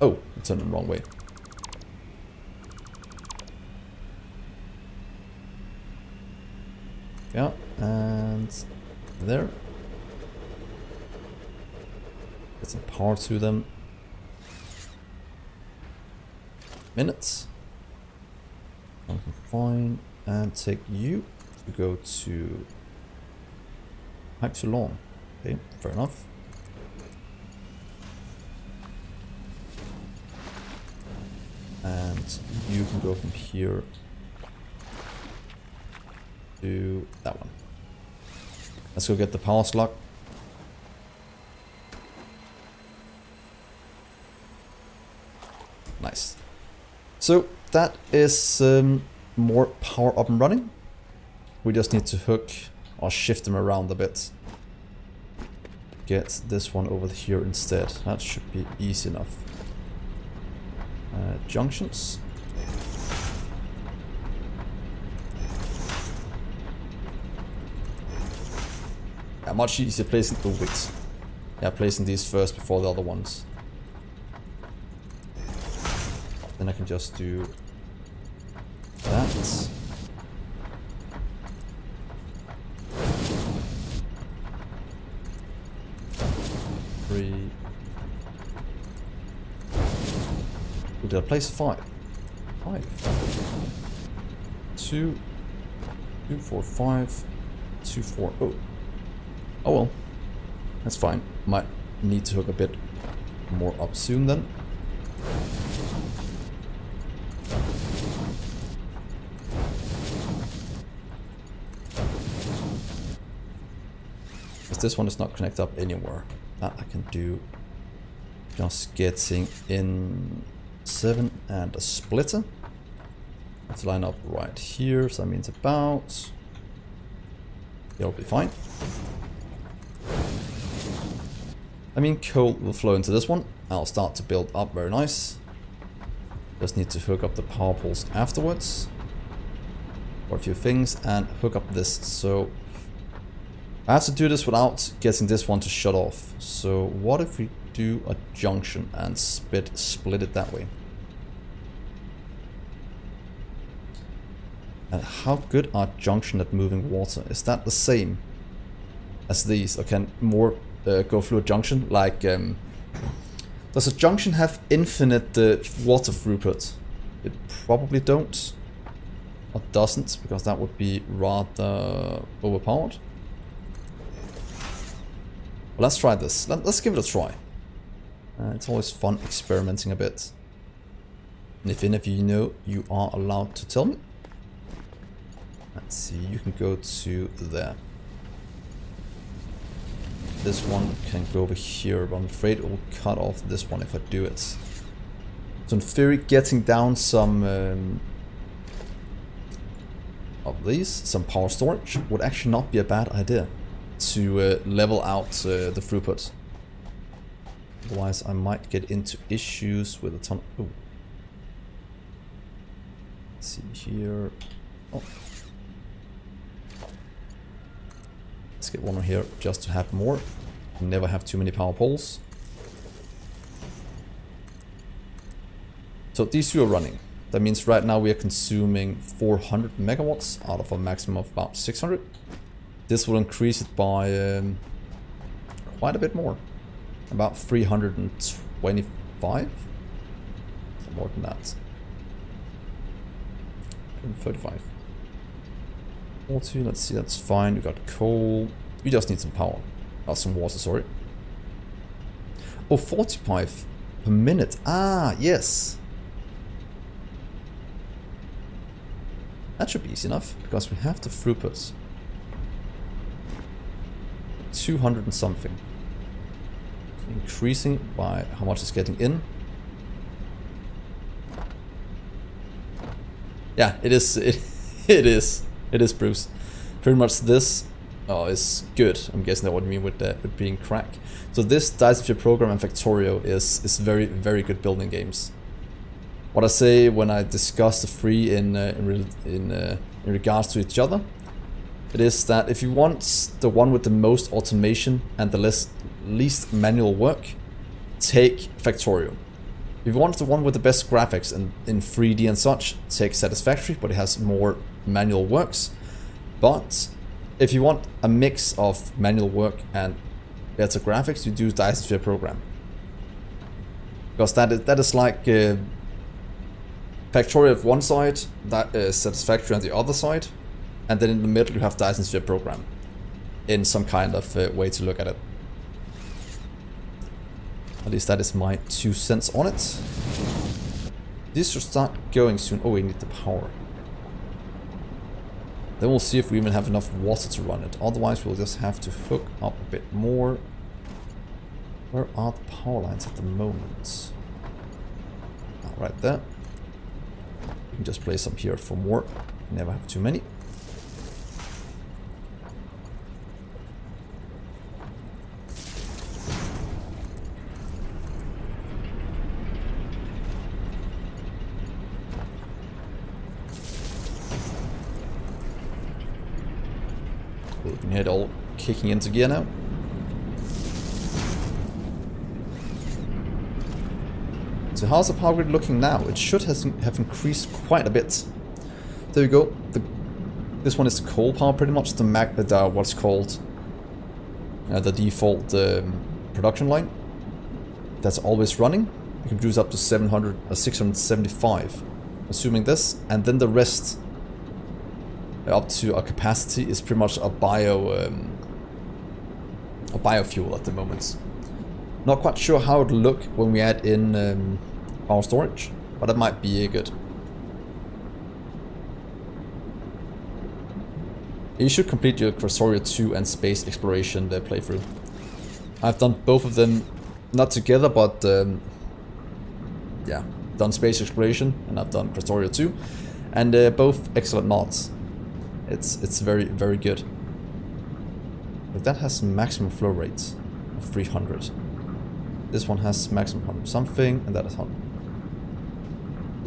Oh, I turned the wrong way. Yeah, and there. Get some power to them. Minutes. Fine. And take you to go to pipe too long. Okay, fair enough. And you can go from here to that one. Let's go get the power slug. Nice. So that is more power up and running. We just need to hook or shift them around a bit. Get this one over here instead. That should be easy enough. Junctions. Yeah, much easier placing the wait. Yeah, placing these first before the other ones. Then I can just do that. 3. Did I place 5? 5. 2. 2, 4, 5. 2, 4. Oh. Oh well. That's fine. Might need to hook a bit more up soon then. Because this one is not connected up anywhere. That I can do. Just getting in 7 and a splitter. Let's line up right here, so that means about. It'll be fine. I mean, coal will flow into this one. I'll start to build up very nice. Just need to hook up the power poles afterwards. Or a few things and hook up this. So I have to do this without getting this one to shut off. So what if we do a junction and split it that way? And how good are junction at moving water? Is that the same as these? Or can more go through a junction? Like, does a junction have infinite water throughput? It probably don't. Or doesn't, because that would be rather overpowered. Well, let's try this. Let's give it a try. It's always fun experimenting a bit. And if any of you know, you are allowed to tell me. Let's see, you can go to there. This one can go over here, but I'm afraid it will cut off this one if I do it. So in theory, getting down some of these, some power storage, would actually not be a bad idea to level out the throughput. Otherwise, I might get into issues with a ton. Ooh. Let's see here. Oh. Let's get one more here just to have more. Never have too many power poles. So these two are running. That means right now we are consuming 400 megawatts out of a maximum of about 600. This will increase it by quite a bit more. About 325? More than that. 35. 40, let's see, that's fine. We got coal. We just need some power. Some water, sorry. Oh, 45 per minute. Ah, yes. That should be easy enough, because we have the throughput. 200 and something. Increasing by how much is getting in. Yeah, it is. It is, Bruce. Pretty much this is good. I'm guessing that what you mean with being crack. So this Satisfactory program and Factorio is very, very good building games. What I say when I discuss the three in regards to each other, it is that if you want the one with the most automation and the least manual work, take Factorio. If you want the one with the best graphics and in 3D and such, take Satisfactory, but it has more manual works. But if you want a mix of manual work and better graphics, you do Satisfactory program. Because that is like Factorio at one side, that is Satisfactory on the other side, and then in the middle you have Satisfactory program in some kind of way to look at it. At least that is my 2 cents on it. This should start going soon. Oh, we need the power. Then we'll see if we even have enough water to run it. Otherwise, we'll just have to hook up a bit more. Where are the power lines at the moment? Right there. We can just place some here for more. Never have too many. We can hear it all kicking into gear now. So how's the power grid looking now? It should have increased quite a bit. There you go. This one is the coal power pretty much. The what's called the default production line. That's always running. You can produce up to 675, assuming this, and then the rest up to a capacity is pretty much a biofuel at the moment. Not quite sure how it will look when we add in power storage, but it might be good. You should complete your Factorio 2 and space exploration playthrough. I've done both of them, not together, but yeah, done space exploration and I've done Factorio 2, and both excellent mods. It's very, very good. But that has maximum flow rates of 300. This one has maximum 100 something, and that is 100.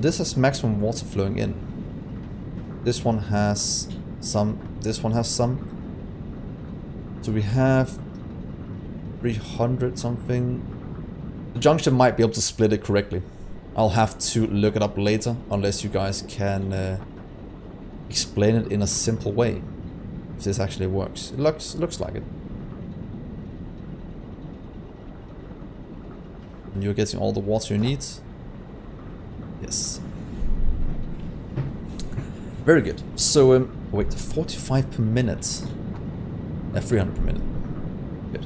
This has maximum water flowing in. This one has some. This one has some. So we have 300 something. The junction might be able to split it correctly. I'll have to look it up later, unless you guys can explain it in a simple way. If this actually works. It looks like it. And you're getting all the water you need. Yes. Very good. So, wait, 45 per minute. 300 per minute. Good.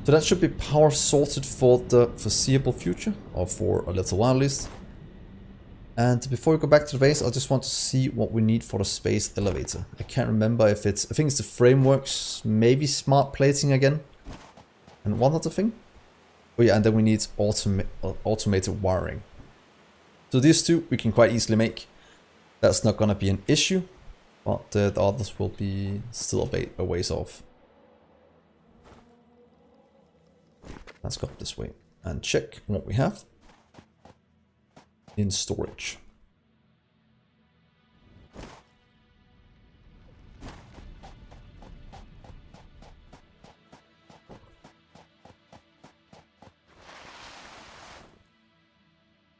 So that should be power sorted for the foreseeable future, or for a little while at least. And before we go back to the base, I just want to see what we need for the space elevator. I can't remember if it's, I think it's the frameworks, maybe smart plating again. And one other thing. Oh yeah, and then we need automated wiring. So these two we can quite easily make. That's not gonna be an issue, but the others will be still a ways off. Let's go this way and check what we have in storage.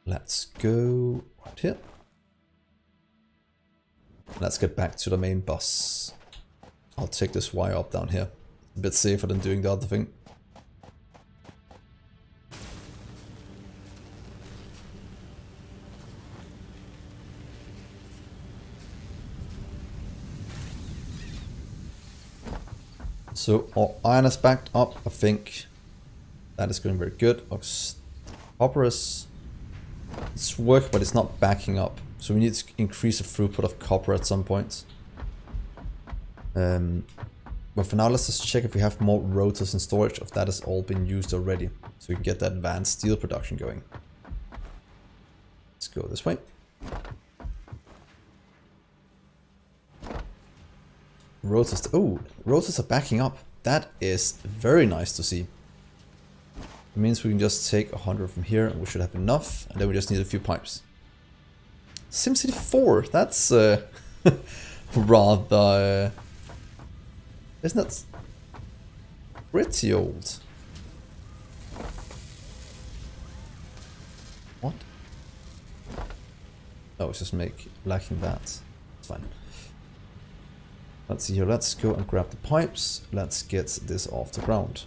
Let's go right here. Let's get back to the main bus. I'll take this wire up down here. A bit safer than doing the other thing. So our iron is backed up. I think that is going very good. Copper is, it's working, but it's not backing up. So we need to increase the throughput of copper at some point. But for now, let's just check if we have more rotors in storage, if that has all been used already. So we can get the advanced steel production going. Let's go this way. Rotors, oh, rotors are backing up. That is very nice to see. It means we can just take 100 from here and we should have enough. And then we just need a few pipes. SimCity 4, that's rather... isn't that pretty old? What? Oh, it's just lacking that. It's fine. Let's see here, let's go and grab the pipes. Let's get this off the ground.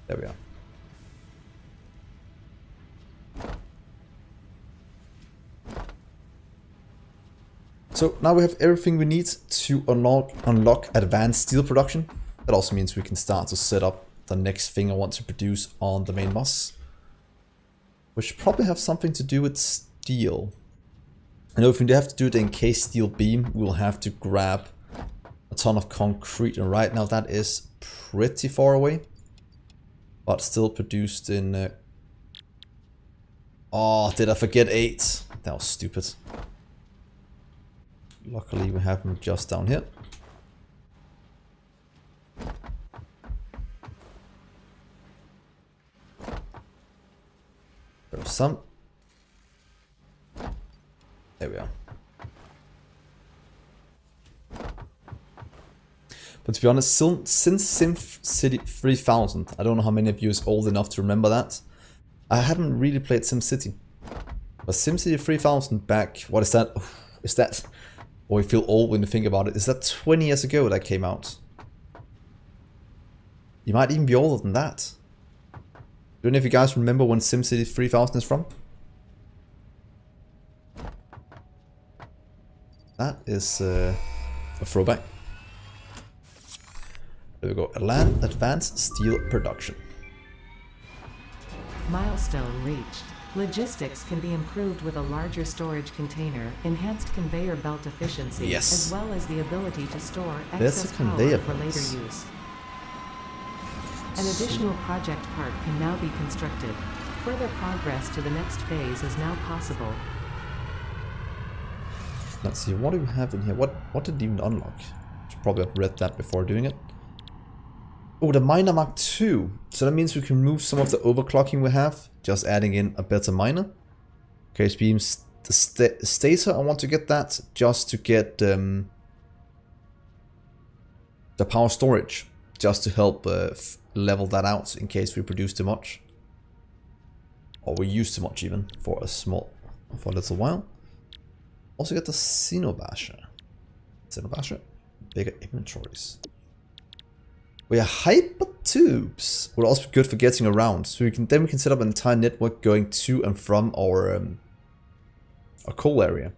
There we are. So now we have everything we need to unlock advanced steel production. That also means we can start to set up the next thing I want to produce on the main bus. Which probably have something to do with steel. I know if we have to do it in case steel beam, we'll have to grab a ton of concrete. And right now that is pretty far away. But still produced in... oh, did I forget 8? That was stupid. Luckily we have them just down here. There's some. There we are. But to be honest, since SimCity 3000, I don't know how many of you is old enough to remember that, I haven't really played SimCity. But SimCity 3000 back, what is that? Is that... or you feel old when you think about it. Is that 20 years ago that came out? You might even be older than that. Do any of you guys remember when SimCity 3000 is from? That is a throwback. There we go. Advanced steel production. Milestone reached. Logistics can be improved with a larger storage container, enhanced conveyor belt efficiency, yes, as well as the ability to store there's excess a conveyor power for later use. An additional project park can now be constructed. Further progress to the next phase is now possible. Let's see, what do we have in here? What did it even unlock? Should probably have read that before doing it. Oh, the miner Mark II. So that means we can remove some of the overclocking we have, just adding in a better miner. Case beams, the stator, I want to get that just to get the power storage, just to help level that out in case we produce too much. Or we use too much even for a little while. Also get the Xenobasher. Bigger inventories. We have hyper tubes. Will also be good for getting around. So we can set up an entire network going to and from our coal area.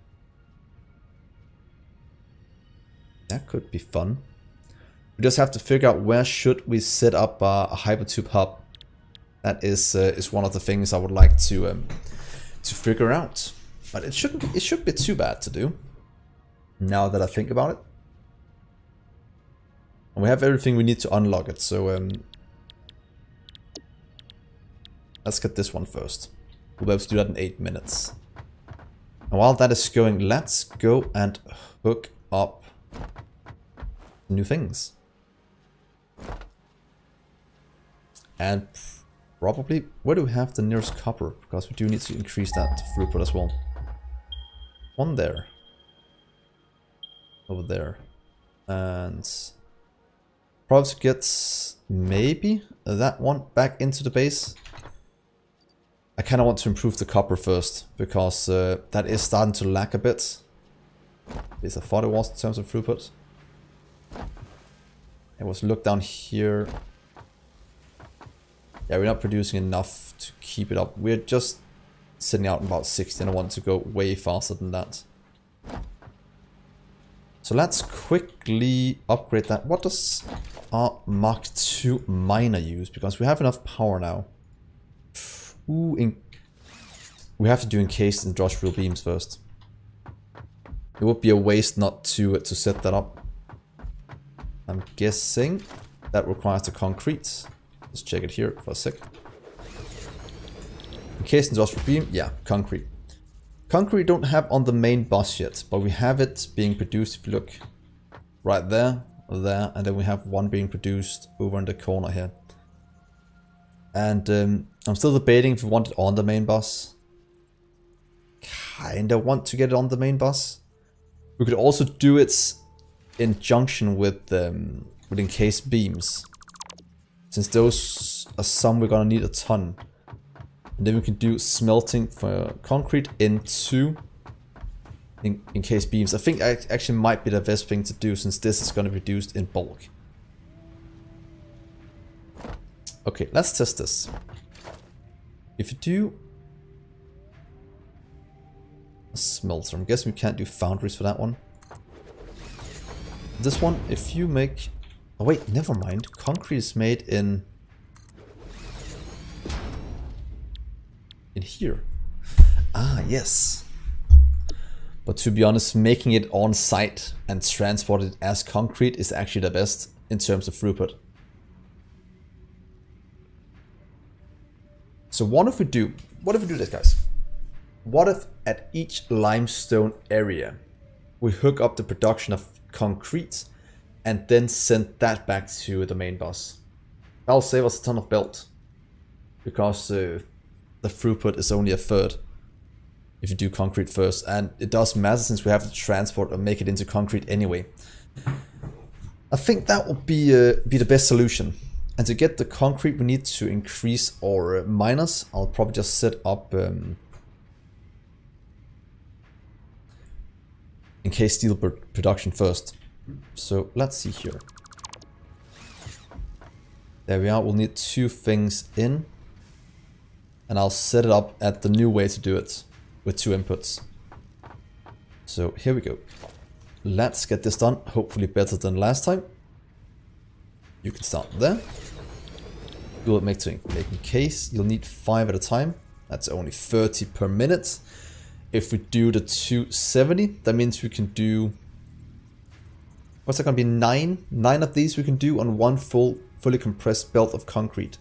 That could be fun. We just have to figure out where should we set up a hypertube hub. That is one of the things I would like to figure out. But it shouldn't be too bad to do. Now that I think about it. And we have everything we need to unlock it, so let's get this one first. We'll be able to do that in 8 minutes. And while that is going, let's go and hook up new things. And probably, where do we have the nearest copper? Because we do need to increase that throughput as well. One there. Over there. And probably to get maybe that one back into the base. I kind of want to improve the copper first, because that is starting to lack a bit. At least I thought it was in terms of throughput. It was look down here. Yeah, we're not producing enough to keep it up. We're just sitting out about 60 and I want to go way faster than that. So let's quickly upgrade that. What does our Mark II miner use? Because we have enough power now. Ooh, we have to do encased industrial beams first. It would be a waste not to set that up. I'm guessing that requires the concrete. Let's check it here for a sec. Encased industrial beam, yeah, concrete. Concrete we don't have on the main bus yet, but we have it being produced. If you look right there, there, and then we have one being produced over in the corner here. And I'm still debating if we want it on the main bus. Kinda want to get it on the main bus. We could also do it in junction with encased beams, since those are some we're gonna need a ton. And then we can do smelting for concrete into encased beams. I think actually might be the best thing to do, since this is gonna be produced in bulk. Okay, let's test this. If you do a smelter, I'm guessing we can't do foundries for that one. This one, if you make... Oh wait, never mind. Concrete is made in here. Ah, yes. But to be honest, making it on site and transport it as concrete is actually the best in terms of throughput. So what if we do this, guys? What if at each limestone area we hook up the production of concrete and then send that back to the main bus? That'll save us a ton of belt, because the throughput is only a third if you do concrete first, and it does matter since we have to transport or make it into concrete anyway. I think that will be the best solution. And to get the concrete, we need to increase our miners. I'll probably just set up encased steel production first. So let's see here. There we are. We'll need 2 things in. And I'll set it up at the new way to do it, with 2 inputs. So here we go. Let's get this done. Hopefully better than last time. You can start there. You'll make encase. You'll need 5 at a time. That's only 30 per minute. If we do the 270, that means we can do... What's that gonna be? 9? 9 of these we can do on one fully compressed belt of concrete.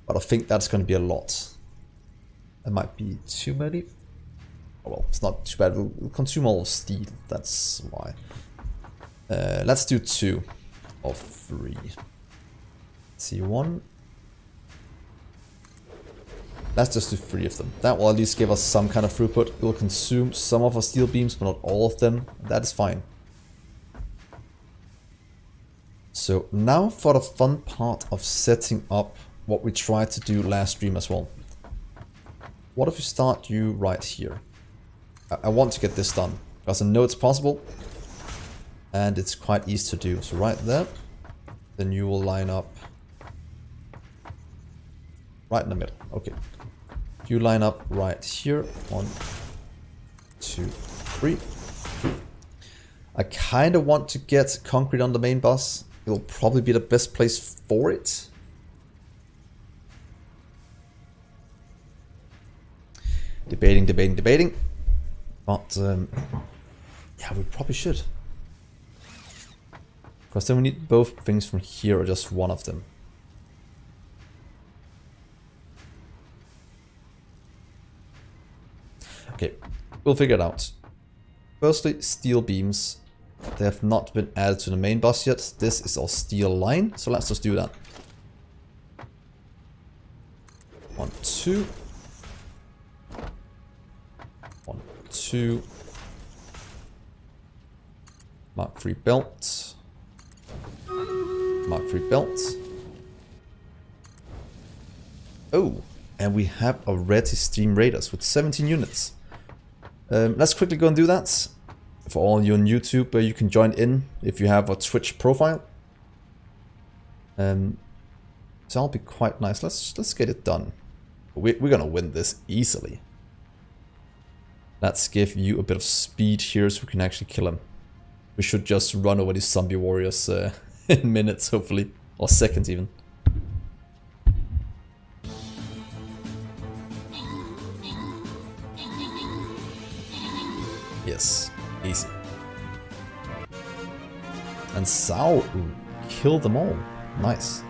But I think that's gonna be a lot. That might be too many. Oh well, it's not too bad. We'll consume all of steel. That's why. Let's do 2 of 3. Let's see, 1. Let's just do 3 of them. That will at least give us some kind of throughput. It will consume some of our steel beams, but not all of them. That is fine. So now for the fun part of setting up what we tried to do last stream as well. What if we start you right here? I want to get this done, because I know it's possible. And it's quite easy to do. So right there. Then you will line up right in the middle. Okay. You line up right here. 1, 2, 3. I kind of want to get concrete on the main bus. It'll probably be the best place for it. Debating. But, yeah, we probably should. Because then we need both things from here or just one of them. Okay, we'll figure it out. Firstly, steel beams. They have not been added to the main bus yet. This is our steel line, so let's just do that. 1, 2. 1, 2. Mark 3 belt. Mark 3 belt. Oh, and we have already StreamRaiders with 17 units. Let's quickly go and do that. For all you on YouTube, you can join in if you have a Twitch profile. So that'll be quite nice. Let's get it done. We're gonna win this easily. Let's give you a bit of speed here so we can actually kill him. We should just run over these zombie warriors in minutes, hopefully, or seconds even. Yes, easy. And Sao, kill them all. Nice.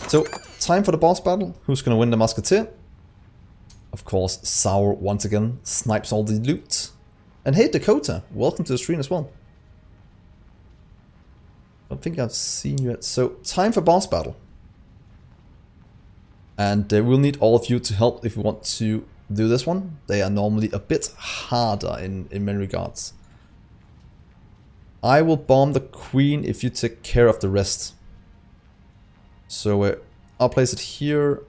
So, time for the boss battle. Who's gonna win the Musketeer? Of course, Sour once again snipes all the loot. And hey Dakota, welcome to the stream as well. I don't think I've seen you yet. So, time for boss battle. And we'll need all of you to help if we want to do this one. They are normally a bit harder in many regards. I will bomb the queen if you take care of the rest. So I'll place it here.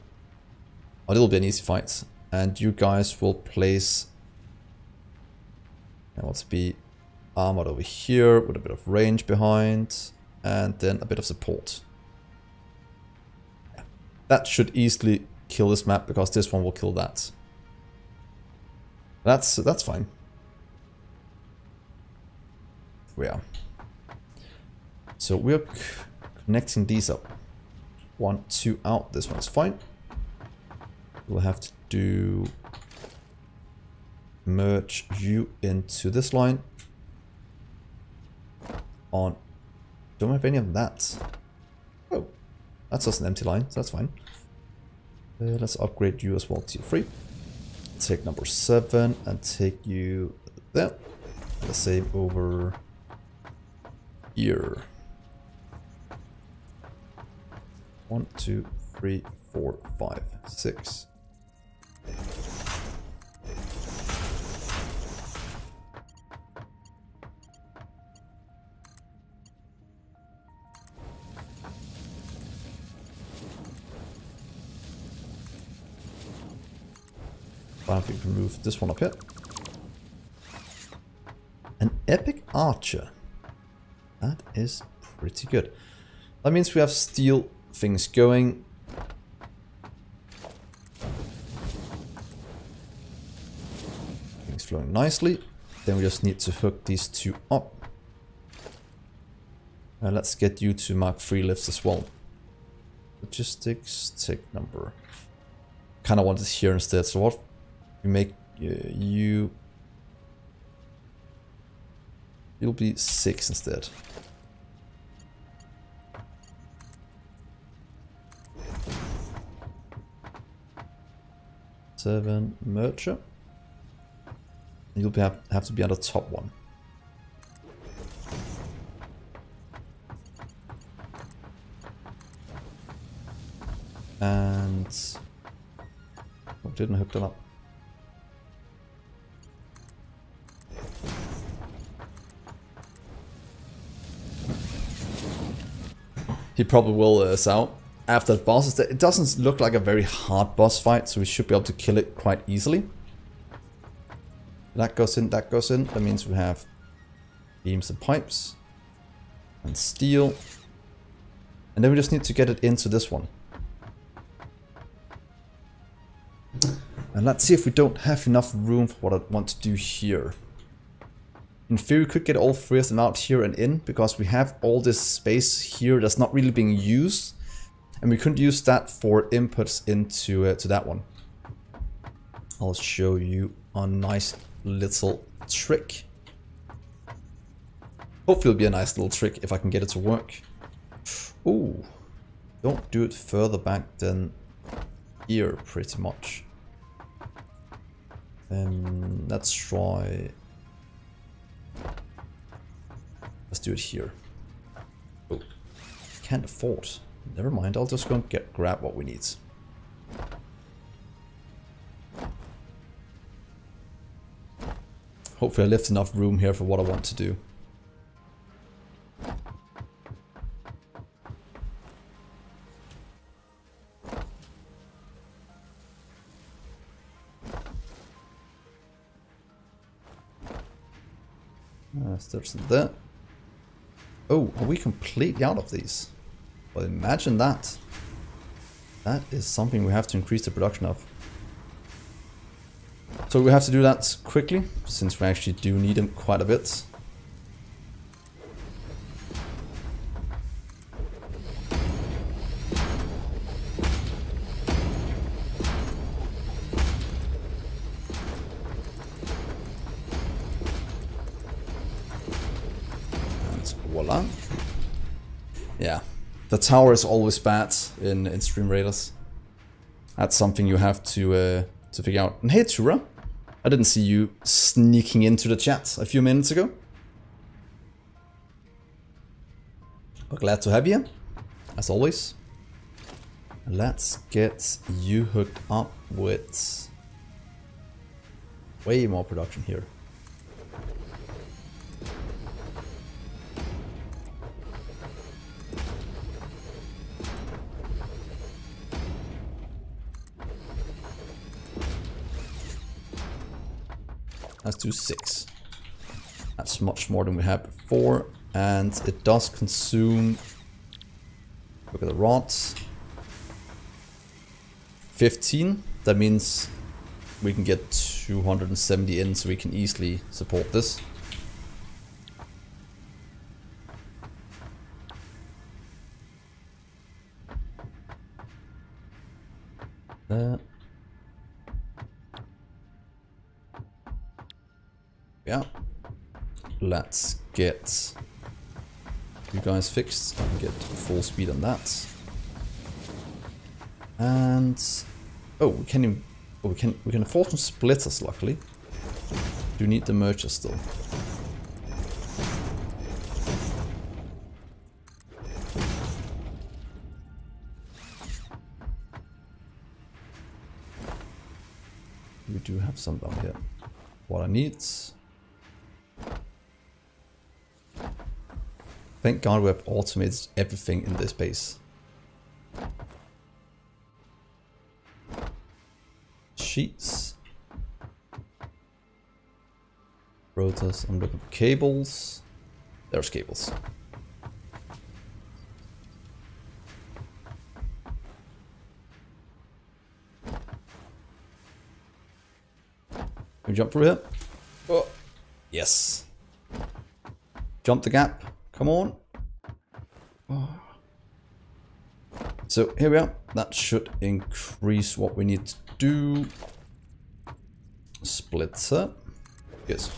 Oh, it'll be an easy fight. And you guys will place... And let's be armored over here with a bit of range behind. And then a bit of support. Yeah. That should easily kill this map because this one will kill that. That's fine. We are. So we're connecting these up. 1, 2 out. This one's fine. We'll have to do merge you into this line. On. Don't have any of that. Oh, that's just an empty line, so that's fine. Let's upgrade you as well to 3. Take number 7 and take you there. The same over here. 1, 2, 3, 4, 5, 6. We can move this one up here. An epic archer. That is pretty good. That means we have steel things going. Things flowing nicely. Then we just need to hook these two up. Let's get you to Mark 3 lifts as well. Logistics, take number. Kind of want this here instead. So what? We make you... You'll be 6 instead. Seven merger. You'll have to be on the top one. And... Oh, didn't hook them up. He probably will Sao. After the boss, it doesn't look like a very hard boss fight, so we should be able to kill it quite easily. That goes in, that goes in. That means we have beams and pipes. And steel. And then we just need to get it into this one. And let's see if we don't have enough room for what I want to do here. In theory, we could get all 3 of them out here and in, because we have all this space here that's not really being used. And we couldn't use that for inputs into to that one. I'll show you a nice little trick. Hopefully it'll be a nice little trick if I can get it to work. Ooh, don't do it further back than here, pretty much. Let's try. Let's do it here. Oh, can't afford. Never mind, I'll just go and grab what we need. Hopefully I left enough room here for what I want to do. There's that. Oh, are we completely out of these? Well, imagine that. That is something we have to increase the production of. So we have to do that quickly, since we actually do need them quite a bit. Voila. Yeah, the tower is always bad in StreamRaiders. That's something you have to figure out. And hey, Tura, I didn't see you sneaking into the chat a few minutes ago. But glad to have you, as always. Let's get you hooked up with way more production here. Let's do 6. That's much more than we had before, and it does consume, look at the rods, 15. That means we can get 270 in, so we can easily support this. Yeah, let's get you guys fixed and get full speed on that. And oh, we can even, oh, we can afford some splitters. Luckily, do need the merger still. We do have some down here. What I need. Thank God we have automated everything in this base. Sheets. Rotors, I'm looking for cables. There's cables. Can we jump through here? Oh, yes. Jump the gap. Come on. Oh. So here we are. That should increase what we need to do. Splitter. Yes.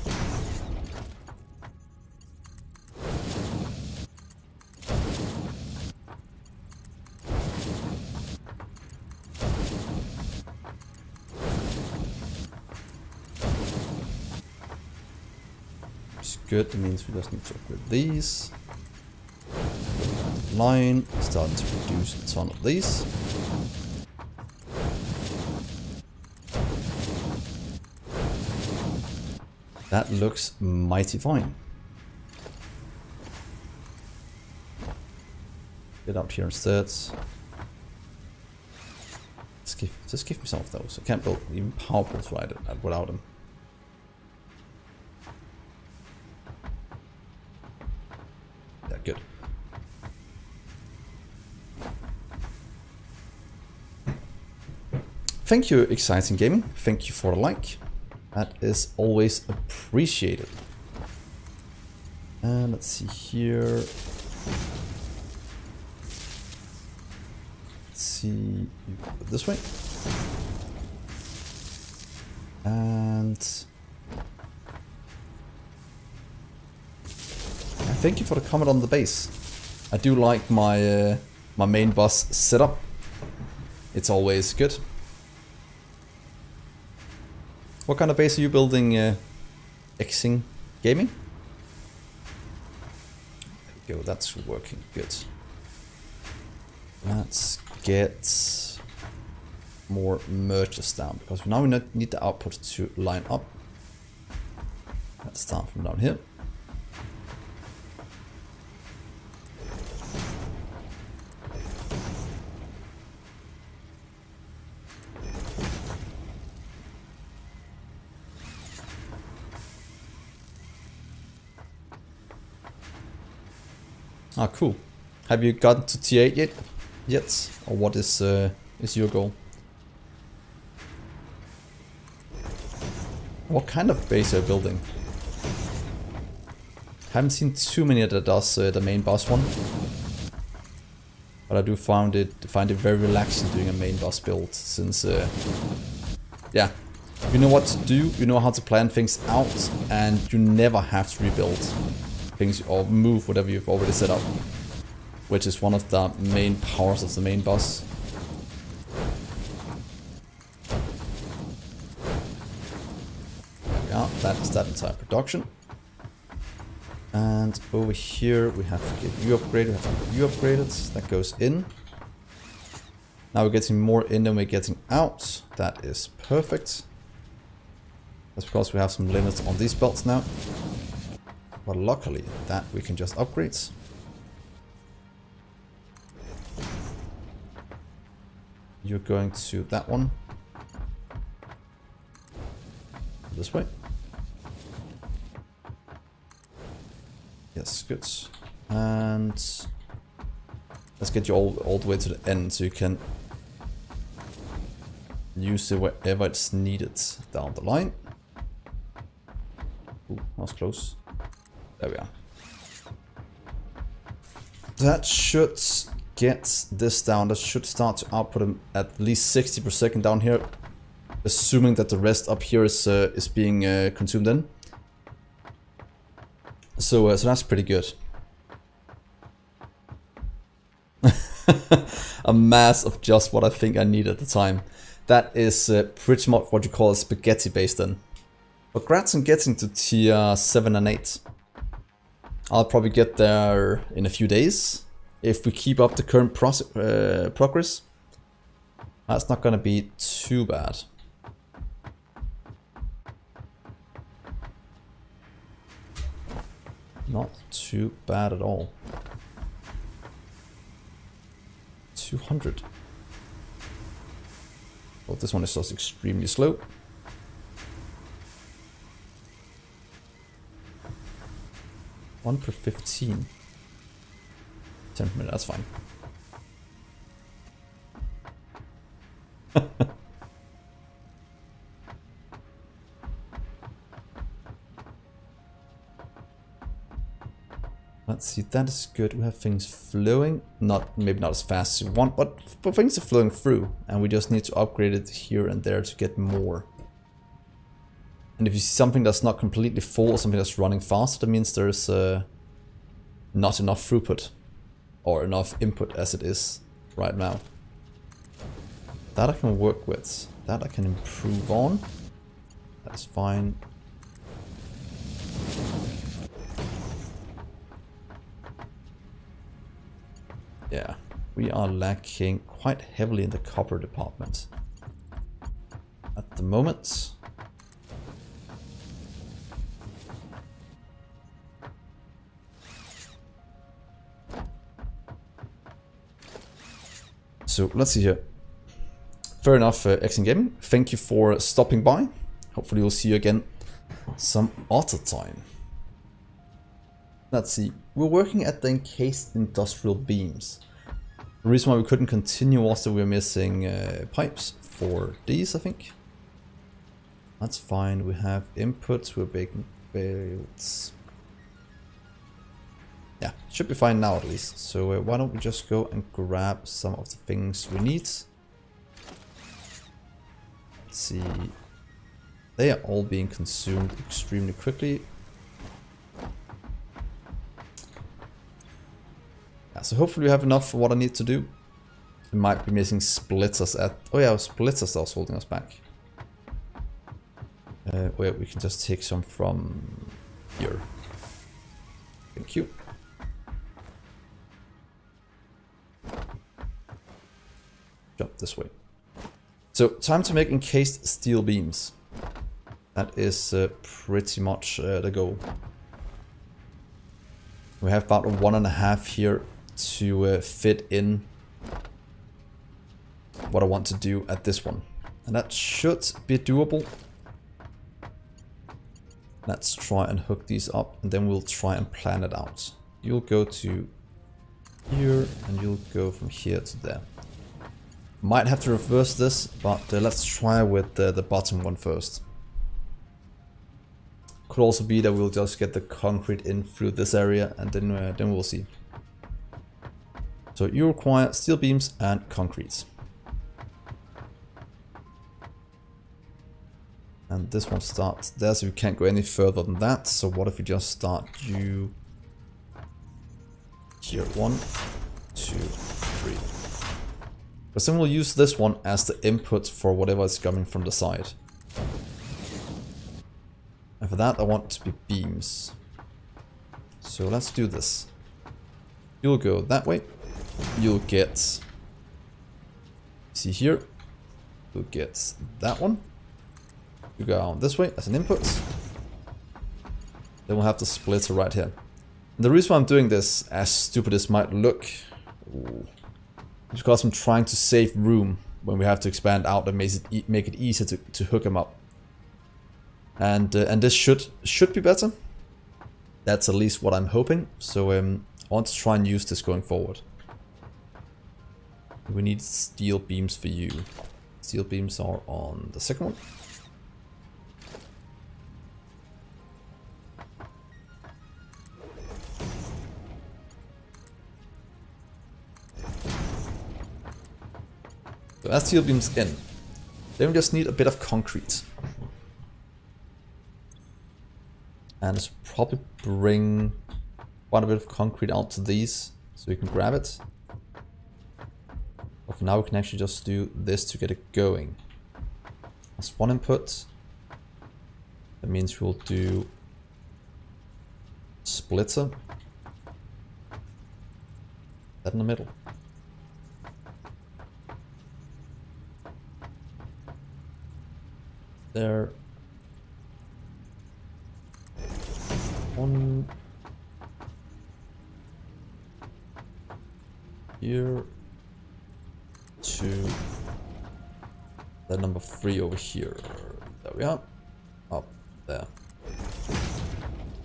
Good, that means we just need to upgrade these. Line, starting to produce a ton of these. That looks mighty fine. Get out here instead. Just give me some of those. I can't build even power pools without them. Yeah, good. Thank you, Exciting Gaming. Thank you for the like. That is always appreciated. And let's see here. Let's see, you put it this way. And And thank you for the comment on the base. I do like my my main bus setup. It's always good. What kind of base are you building, Xing Gaming? There we go, that's working good. Let's get more merges down, because now we need the output to line up. Let's start from down here. Ah, cool. Have you gotten to T8 yet? Or what is your goal? What kind of base are you building? Haven't seen too many that does the main boss one. But I do find it very relaxing doing a main boss build, since yeah, you know what to do, you know how to plan things out, and you never have to rebuild things or move whatever you've already set up, which is one of the main powers of the main boss. Yeah, that is that entire production. And over here we have to get you upgraded, we have to get you upgraded, that goes in. Now we're getting more in than we're getting out, that is perfect. That's because we have some limits on these belts now. But luckily, that we can just upgrade. You're going to that one. This way. Yes, good. And let's get you all the way to the end so you can use it wherever it's needed down the line. Ooh, that was close. There we are. That should get this down. That should start to output at least 60 per second down here, assuming that the rest up here is being consumed in. So that's pretty good. A mass of just what I think I need at the time. That is pretty much what you call a spaghetti base then. But congrats on getting to tier 7 and 8. I'll probably get there in a few days. If we keep up the current progress. That's not gonna be too bad. Not too bad at all. 200. Well, this one is just extremely slow. One per 15. 10 minutes, that's fine. Let's see, that is good. We have things flowing. Maybe not as fast as we want, but things are flowing through. And we just need to upgrade it here and there to get more. And if you see something that's not completely full or something that's running fast, that means there's not enough throughput. Or enough input as it is right now. That I can work with. That I can improve on. That's fine. Yeah, we are lacking quite heavily in the copper department at the moment. So let's see here. Fair enough, Xing Gaming. Thank you for stopping by. Hopefully we'll see you again some other time. Let's see. We're working at the encased industrial beams. The reason why we couldn't continue was that we were missing pipes for these, I think. That's fine. We have inputs. We're making builds. Yeah, should be fine now at least. So why don't we just go and grab some of the things we need. Let's see. They are all being consumed extremely quickly. Yeah, so hopefully we have enough for what I need to do. We might be missing splitters at... Oh yeah, splitters that was holding us back. Wait, we can just take some from here. Thank you. Jump this way. So, time to make encased steel beams. That is pretty much the goal. We have about 1.5 here to fit in what I want to do at this one. And that should be doable. Let's try and hook these up and then we'll try and plan it out. You'll go to here and you'll go from here to there. Might have to reverse this, but let's try with the bottom one first. Could also be that we'll just get the concrete in through this area and then we'll see. So you require steel beams and concrete. And this one starts there, so we can't go any further than that. So what if we just start you here? 1, 2, 3. But then we'll use this one as the input for whatever is coming from the side. And for that I want to be beams. So let's do this. You'll go that way. You'll get... See here. You'll get that one. You go on this way as an input. Then we'll have the splitter right here. And the reason why I'm doing this, as stupid as might look, is because I'm trying to save room when we have to expand out and make it easier to hook them up. And this should be better. That's at least what I'm hoping. So I want to try and use this going forward. We need steel beams for you. Steel beams are on the second one. So that's steel beams in. Then we just need a bit of concrete. And let's probably bring quite a bit of concrete out to these so we can grab it. But for now we can actually just do this to get it going. That's one input. That means we'll do splitter. That in the middle. There. One. Here. 2. Then number 3 over here. There we are. Up there.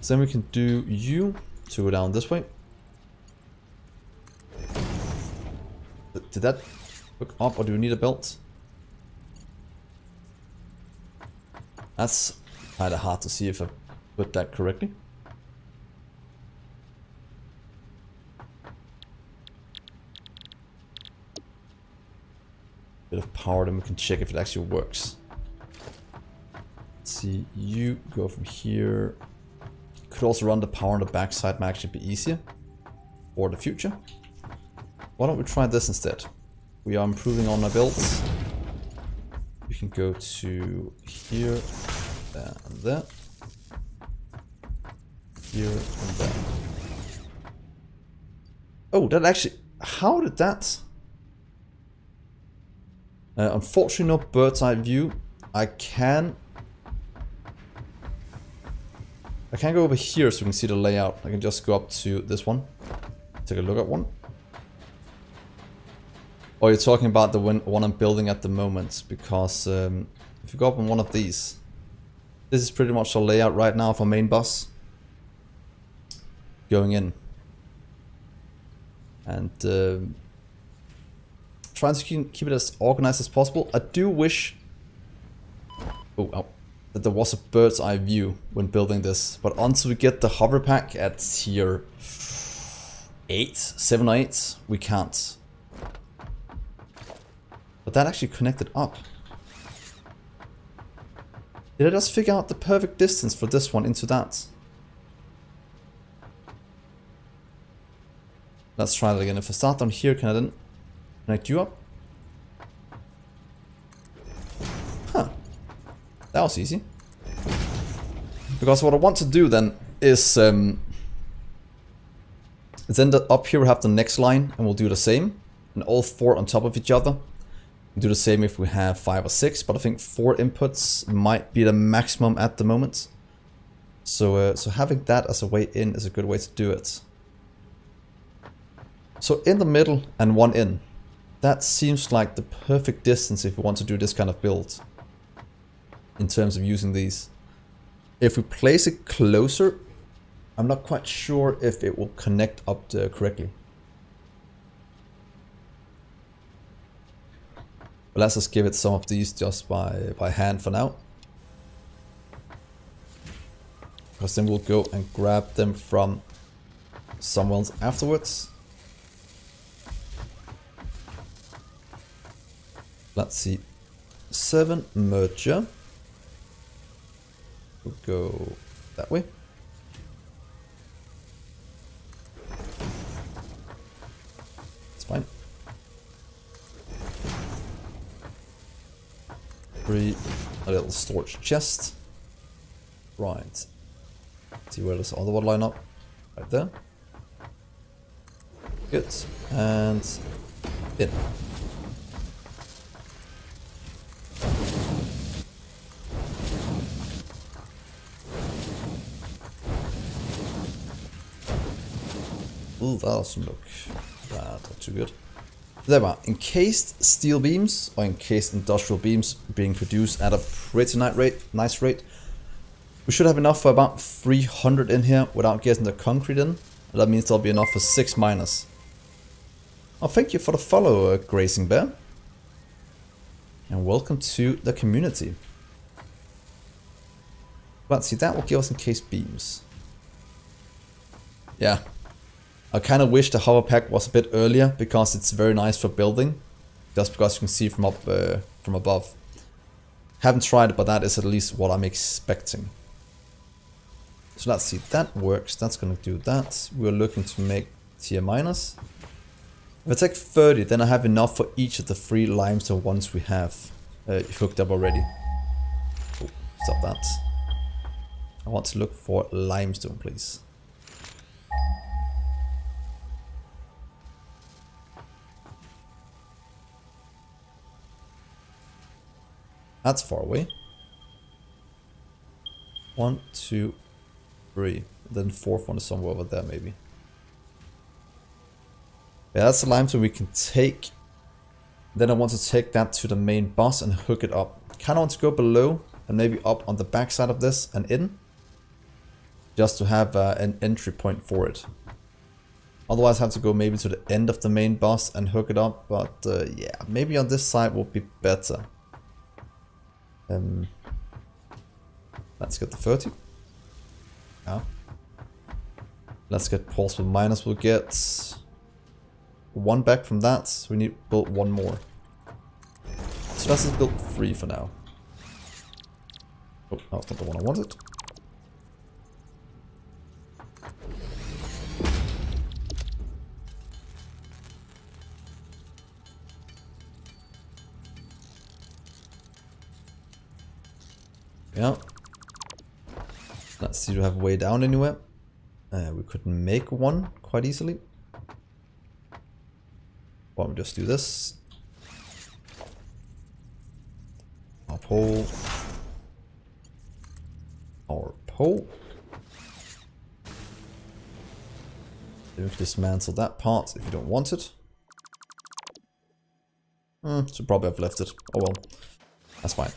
So then we can do you to go down this way. Did that hook up or do we need a belt? That's kind of hard to see if I put that correctly. Bit of power, then we can check if it actually works. Let's see, you go from here. Could also run the power on the backside, might actually be easier for the future. Why don't we try this instead? We are improving on our builds. We can go to here, there and there. Here and there. Oh, that actually... How did that... unfortunately no bird's eye view. I can go over here so we can see the layout. I can just go up to this one. Take a look at one. Oh, you're talking about the one I'm building at the moment, because if you go up on one of these, this is pretty much the layout right now for main bus going in. And trying to keep it as organized as possible. I do wish that there was a bird's eye view when building this, but until we get the hover pack at tier 7 or 8, we can't. But that actually connected up. Did I just figure out the perfect distance for this one into that? Let's try that again. If I start down here, can I then connect you up? Huh. That was easy. Because what I want to do then is then up here we have the next line and we'll do the same. And all 4 on top of each other. We'll do the same if we have 5 or 6, but I think 4 inputs might be the maximum at the moment. So having that as a way in is a good way to do it. So in the middle and 1 in. That seems like the perfect distance if we want to do this kind of build. In terms of using these. If we place it closer, I'm not quite sure if it will connect up correctly. But let's just give it some of these just by hand for now. Because then we'll go and grab them from somewhere else afterwards. Let's see. 7 merger. We'll go that way. It's fine. 3, a little storage chest. Right. See where this other one line up. Right there. Good. And in. Ooh, that doesn't look bad, not too good. There we are. Encased steel beams, or encased industrial beams, being produced at a pretty nice rate. We should have enough for about 300 in here without getting the concrete in. That means there'll be enough for 6 miners. Oh, thank you for the follow, Grazing Bear. And welcome to the community. Let's see, that will give us encased beams. Yeah. I kind of wish the hover pack was a bit earlier because it's very nice for building. Just because you can see from above. Haven't tried it, but that is at least what I'm expecting. So let's see, that works. That's going to do that. We're looking to make tier minus. If I take 30, then I have enough for each of the 3 limestone ones we have hooked up already. Oh, stop that. I want to look for limestone, please. That's far away. 1, 2, 3. Then 4th one is somewhere over there, maybe. Yeah, that's the limestone we can take. Then I want to take that to the main boss and hook it up. Kind of want to go below and maybe up on the back side of this and in. Just to have an entry point for it. Otherwise I have to go maybe to the end of the main boss and hook it up. But yeah, maybe on this side will be better. Let's get the 30. Yeah. Let's get pulse with minus. We'll get 1 back from that. So we need to build 1 more. So let's just build 3 for now. Oh, that's not the one I wanted. Yeah. Let's see, do we have way down anywhere? We could make 1 quite easily. Why don't we just do this? Our pole. Our pole. Then we can dismantle that part if you don't want it. Should probably have left it. Oh well. That's fine.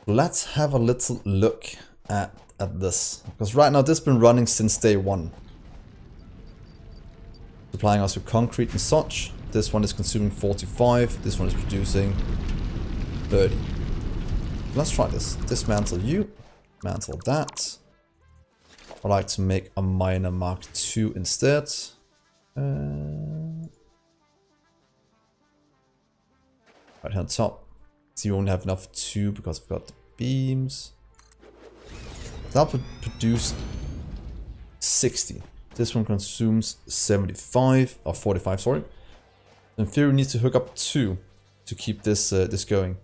Let's have a little look at this. Because right now this has been running since day 1. Supplying us with concrete and such. This one is consuming 45. This one is producing 30. Let's try this. Dismantle you. Mantle that. I'd like to make a miner Mark II instead. right hand top. So you only have enough 2 because we've got the beams. That would produce 60. This one consumes 75 or 45, sorry. In theory, we need to hook up 2 to keep this this going.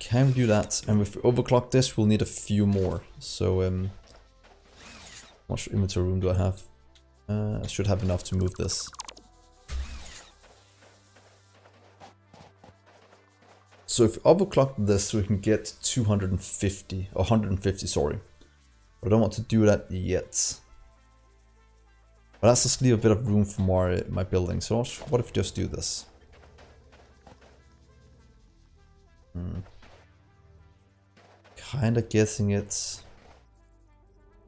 Can we do that? And if we overclock this, we'll need a few more. So, how much inventory room do I have? I should have enough to move this. So if we overclock this, we can get 250, or 150, sorry. But I don't want to do that yet. But that's just leave a bit of room for my building. So what if we just do this? Kinda guessing it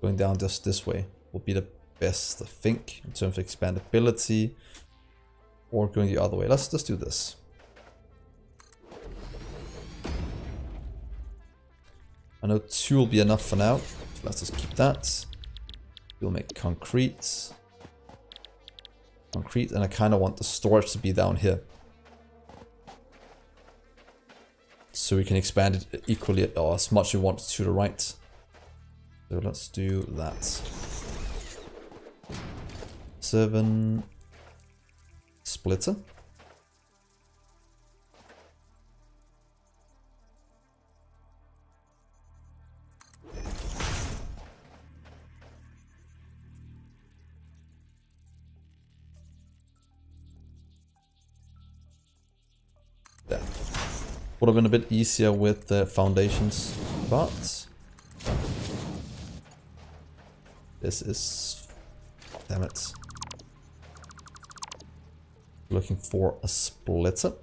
going down just this way will be the best, I think, in terms of expandability, or going the other way. Let's just do this. I know 2 will be enough for now, so let's just keep that. We'll make concrete, and I kind of want the storage to be down here, so we can expand it equally or as much as we want to the right. So let's do that. 7 splitter. There. Would have been a bit easier with the foundations, but this is, damn it. Looking for a splitter.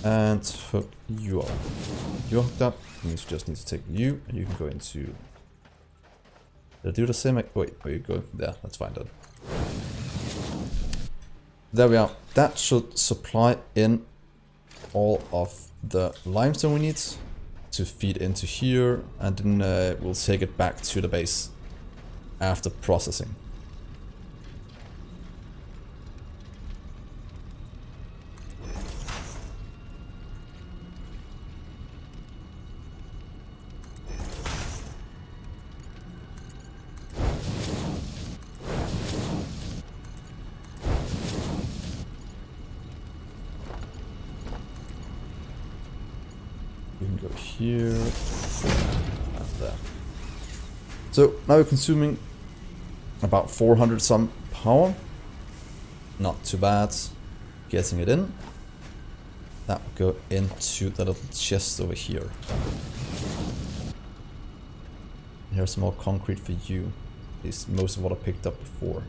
And hook you up. You're hooked up. Means you just need to take you, and you can go into. Did I do the same? Wait, are you going from there? That's fine then. There we are. That should supply in all of the limestone we need to feed into here, and then we'll take it back to the base after processing. Here and there. So now we're consuming about 400 some power. Not too bad. Getting it in. That will go into the little chest over here. Here's some more concrete for you. At least most of what I picked up before.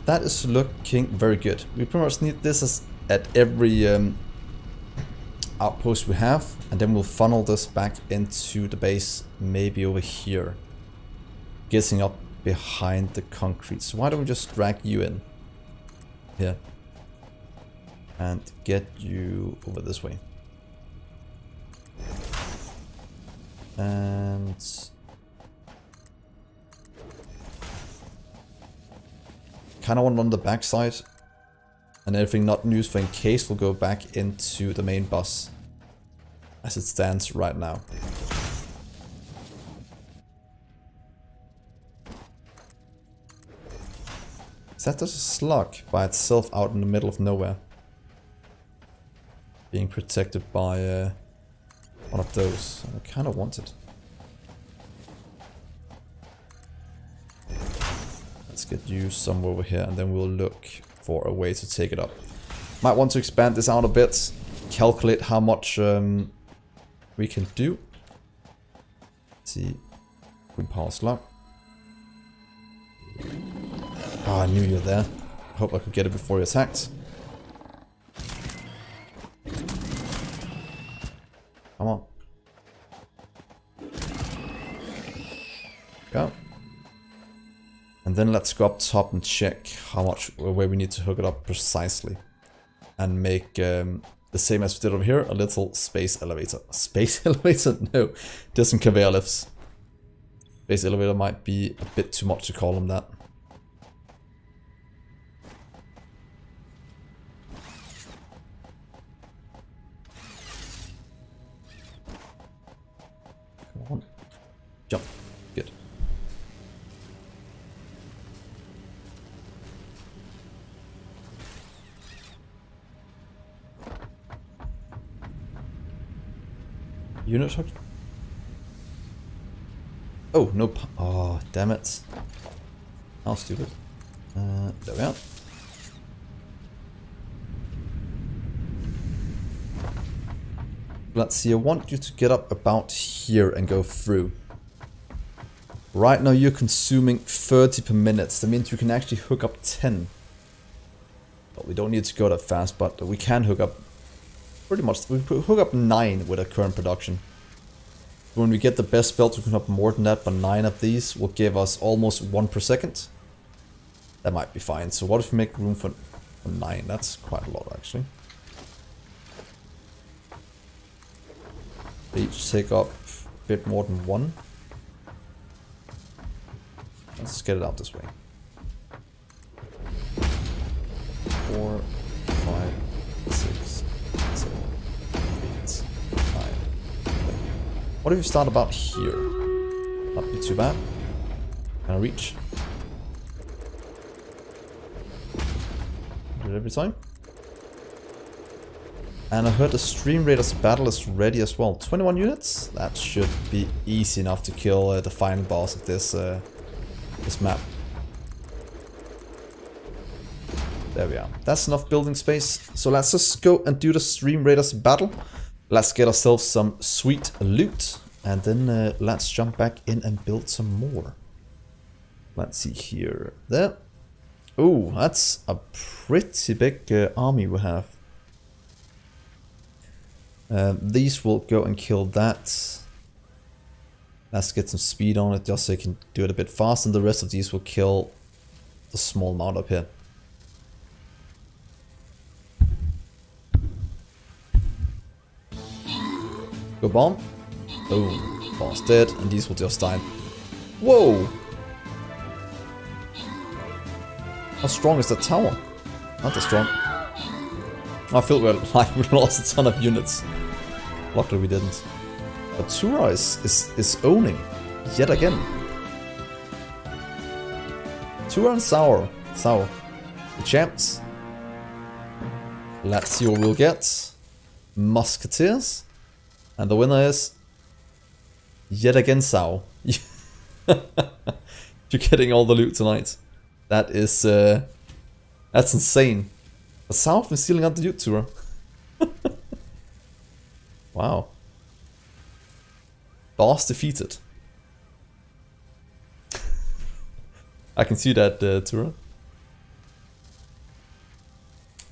That is looking very good. We pretty much need this at every outpost we have, and then we'll funnel this back into the base, maybe over here, getting up behind the concrete. So why don't we just drag you in here and get you over this way, and kind of want on the backside, and everything not used for encased will go back into the main bus as it stands right now. Is that just a slug by itself out in the middle of nowhere, being protected by one of those? I kind of want it. Get you somewhere over here, and then we'll look for a way to take it up. Might want to expand this out a bit, calculate how much we can do. Let's see, green power slug. Oh, I knew you were there. Hope I could get it before you attacked. Come on. Go. And then let's go up top and check how much, where we need to hook it up precisely. And make the same as we did over here, a little space elevator. Space elevator? No, just some conveyor lifts. Space elevator might be a bit too much to call them that. Come on. Jump. Good. Unit hooked? Oh, nope. Oh, damn it. How stupid. There we are. Let's see, I want you to get up about here and go through. Right now you're consuming 30 per minute. That means you can actually hook up 10. Well, we don't need to go that fast, but we can hook up pretty much. We could hook up 9 with our current production. When we get the best belt, we can hook up more than that, but 9 of these will give us almost 1 per second. That might be fine. So what if we make room for 9? That's quite a lot, actually. They each take up a bit more than 1. Let's get it out this way. 4, 5, 6, 7, 8, 9. What if you start about here? Not be too bad. Can I reach? Do it every time. And I heard the StreamRaiders battle is ready as well. 21 units? That should be easy enough to kill the final boss of this map. There we are. That's enough building space. So let's just go and do the StreamRaiders battle. Let's get ourselves some sweet loot. And then let's jump back in and build some more. Let's see here. There. Oh, that's a pretty big army we have. These will go and kill that. Let's get some speed on it just so you can do it a bit fast, and the rest of these will kill the small amount up here. Go bomb. Boom. Boss dead, and these will just die. Whoa! How strong is that tower? Not that strong. I feel like we lost a ton of units. Luckily we didn't. But Tura is owning yet again. Tura and Sour. The champs. Let's see what we'll get. Musketeers. And the winner is yet again Sao. You're getting all the loot tonight. That is that's insane. But Sao has been stealing out the loot tour. Wow. Boss defeated. I can see that, Tura.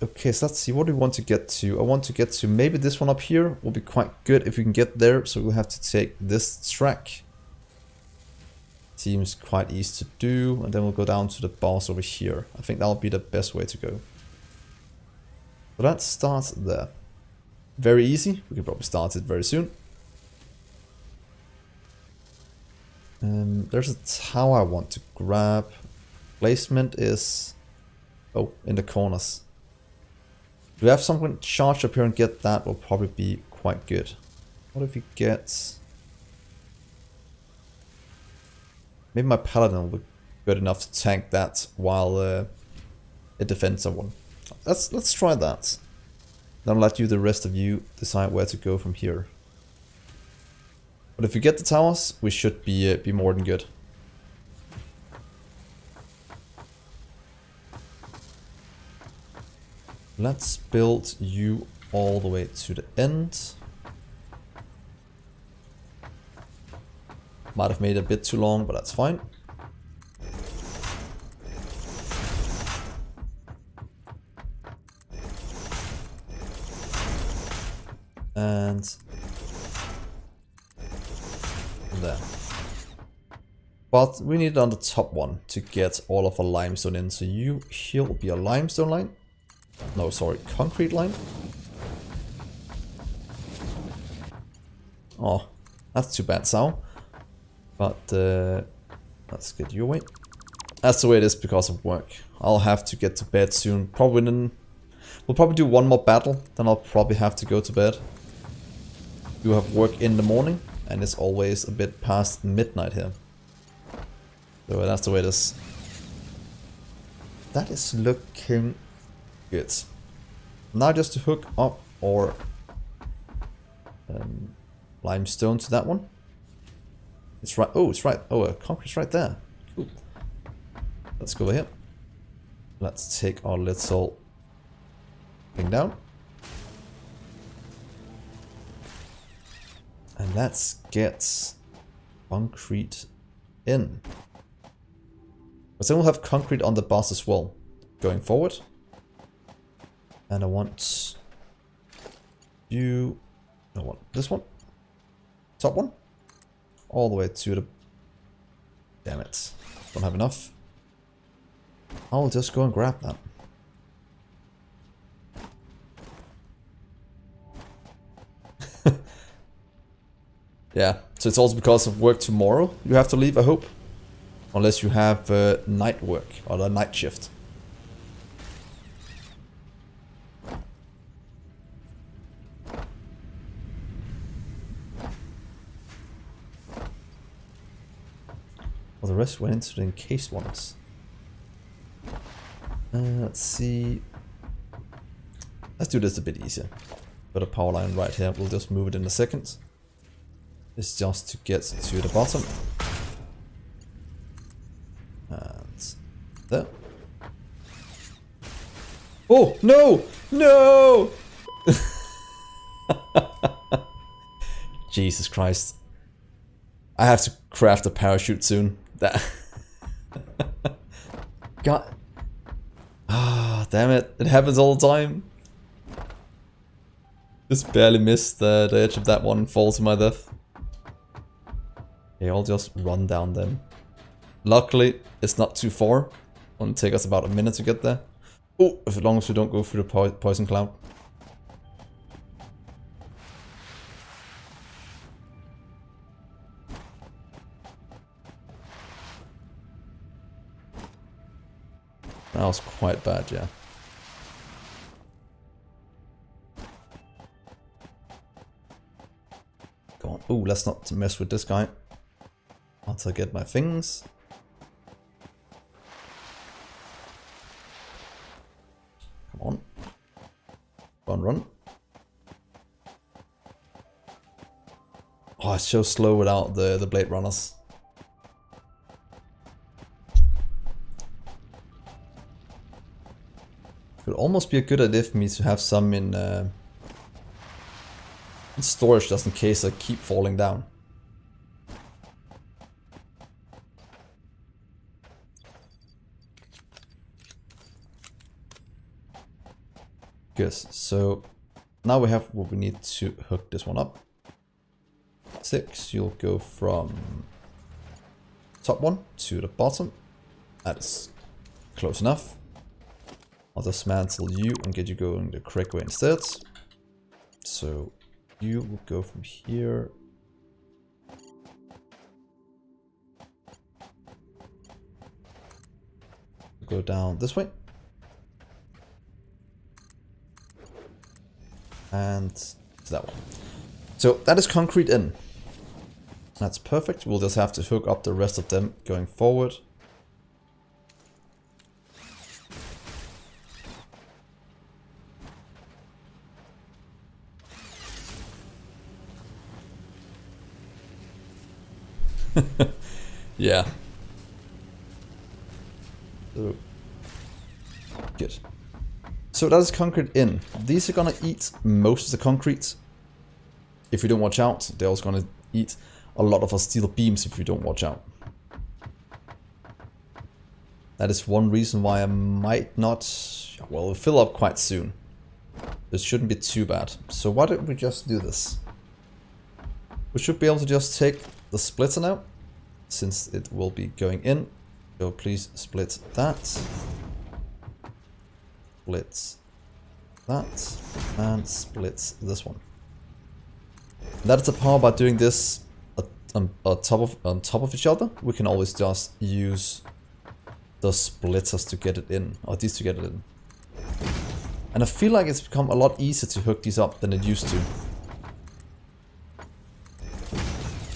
Okay, so let's see, what do we want to get to? I want to get to, maybe this one up here will be quite good if we can get there, so we'll have to take this track. Seems quite easy to do, and then we'll go down to the boss over here. I think that'll be the best way to go. So let's start there. Very easy, we can probably start it very soon. There's a tower I want to grab. Placement is, oh, in the corners. Do we have someone charge up here and get that? Will probably be quite good. What if we get, maybe my paladin will be good enough to tank that while it defends someone. Let's try that. Then I'll let you, the rest of you, decide where to go from here. But if we get the towers, we should be more than good. Let's build you all the way to the end. Might have made it a bit too long, but that's fine. And there. But we need it on the top one to get all of our limestone in. So you here will be a limestone line. No, sorry, concrete line. Oh, that's too bad, Sao. But let's get you away. That's the way it is because of work. I'll have to get to bed soon. We'll probably do one more battle, then I'll probably have to go to bed. You have work in the morning, and it's always a bit past midnight here. So that's the way it is. That is looking good. Now just to hook up our limestone to that one. It's right. Oh, it's right. Oh, concrete's right there. Cool. Let's go over here. Let's take our little thing down. And let's get concrete in. But then we'll have concrete on the boss as well, going forward. And I want you... I want this one. Top one. All the way to the... Damn it. Don't have enough. I'll just go and grab that. Yeah, so it's also because of work tomorrow you have to leave, I hope. Unless you have night work or a night shift. Well, the rest went into the encased ones. Let's see. Let's do this a bit easier. Put a power line right here. We'll just move it in a second. It's just to get to the bottom. And there. Oh, no! No! Jesus Christ. I have to craft a parachute soon. That God. Ah, damn it. It happens all the time. Just barely missed the edge of that one and fall to my death. Okay, I'll just run down then. Luckily, it's not too far. It'll take us about a minute to get there. Oh, as long as we don't go through the poison cloud. That was quite bad, yeah. Go on. Oh, let's not mess with this guy. Once I get my things. Come on. Run. Oh, it's so slow without the blade runners. It would almost be a good idea for me to have some in storage just in case I keep falling down. Good, so now we have what we need to hook this one up. 6, you'll go from top one to the bottom. That is close enough. I'll dismantle you and get you going the correct way instead. So you will go from here. Go down this way. And to that one. So that is concrete in. That's perfect. We'll just have to hook up the rest of them going forward. Yeah. So, good. So that is concrete in. These are gonna eat most of the concrete. If you don't watch out, they're also gonna eat a lot of our steel beams if you don't watch out. That is one reason why I might not... Well, it'll fill up quite soon. This shouldn't be too bad. So why don't we just do this? We should be able to just take the splitter now, since it will be going in. So please split that. Split that. And split this one. That's the power by doing this on top of each other. We can always just use the splitters to get it in, or these to get it in. And I feel like it's become a lot easier to hook these up than it used to.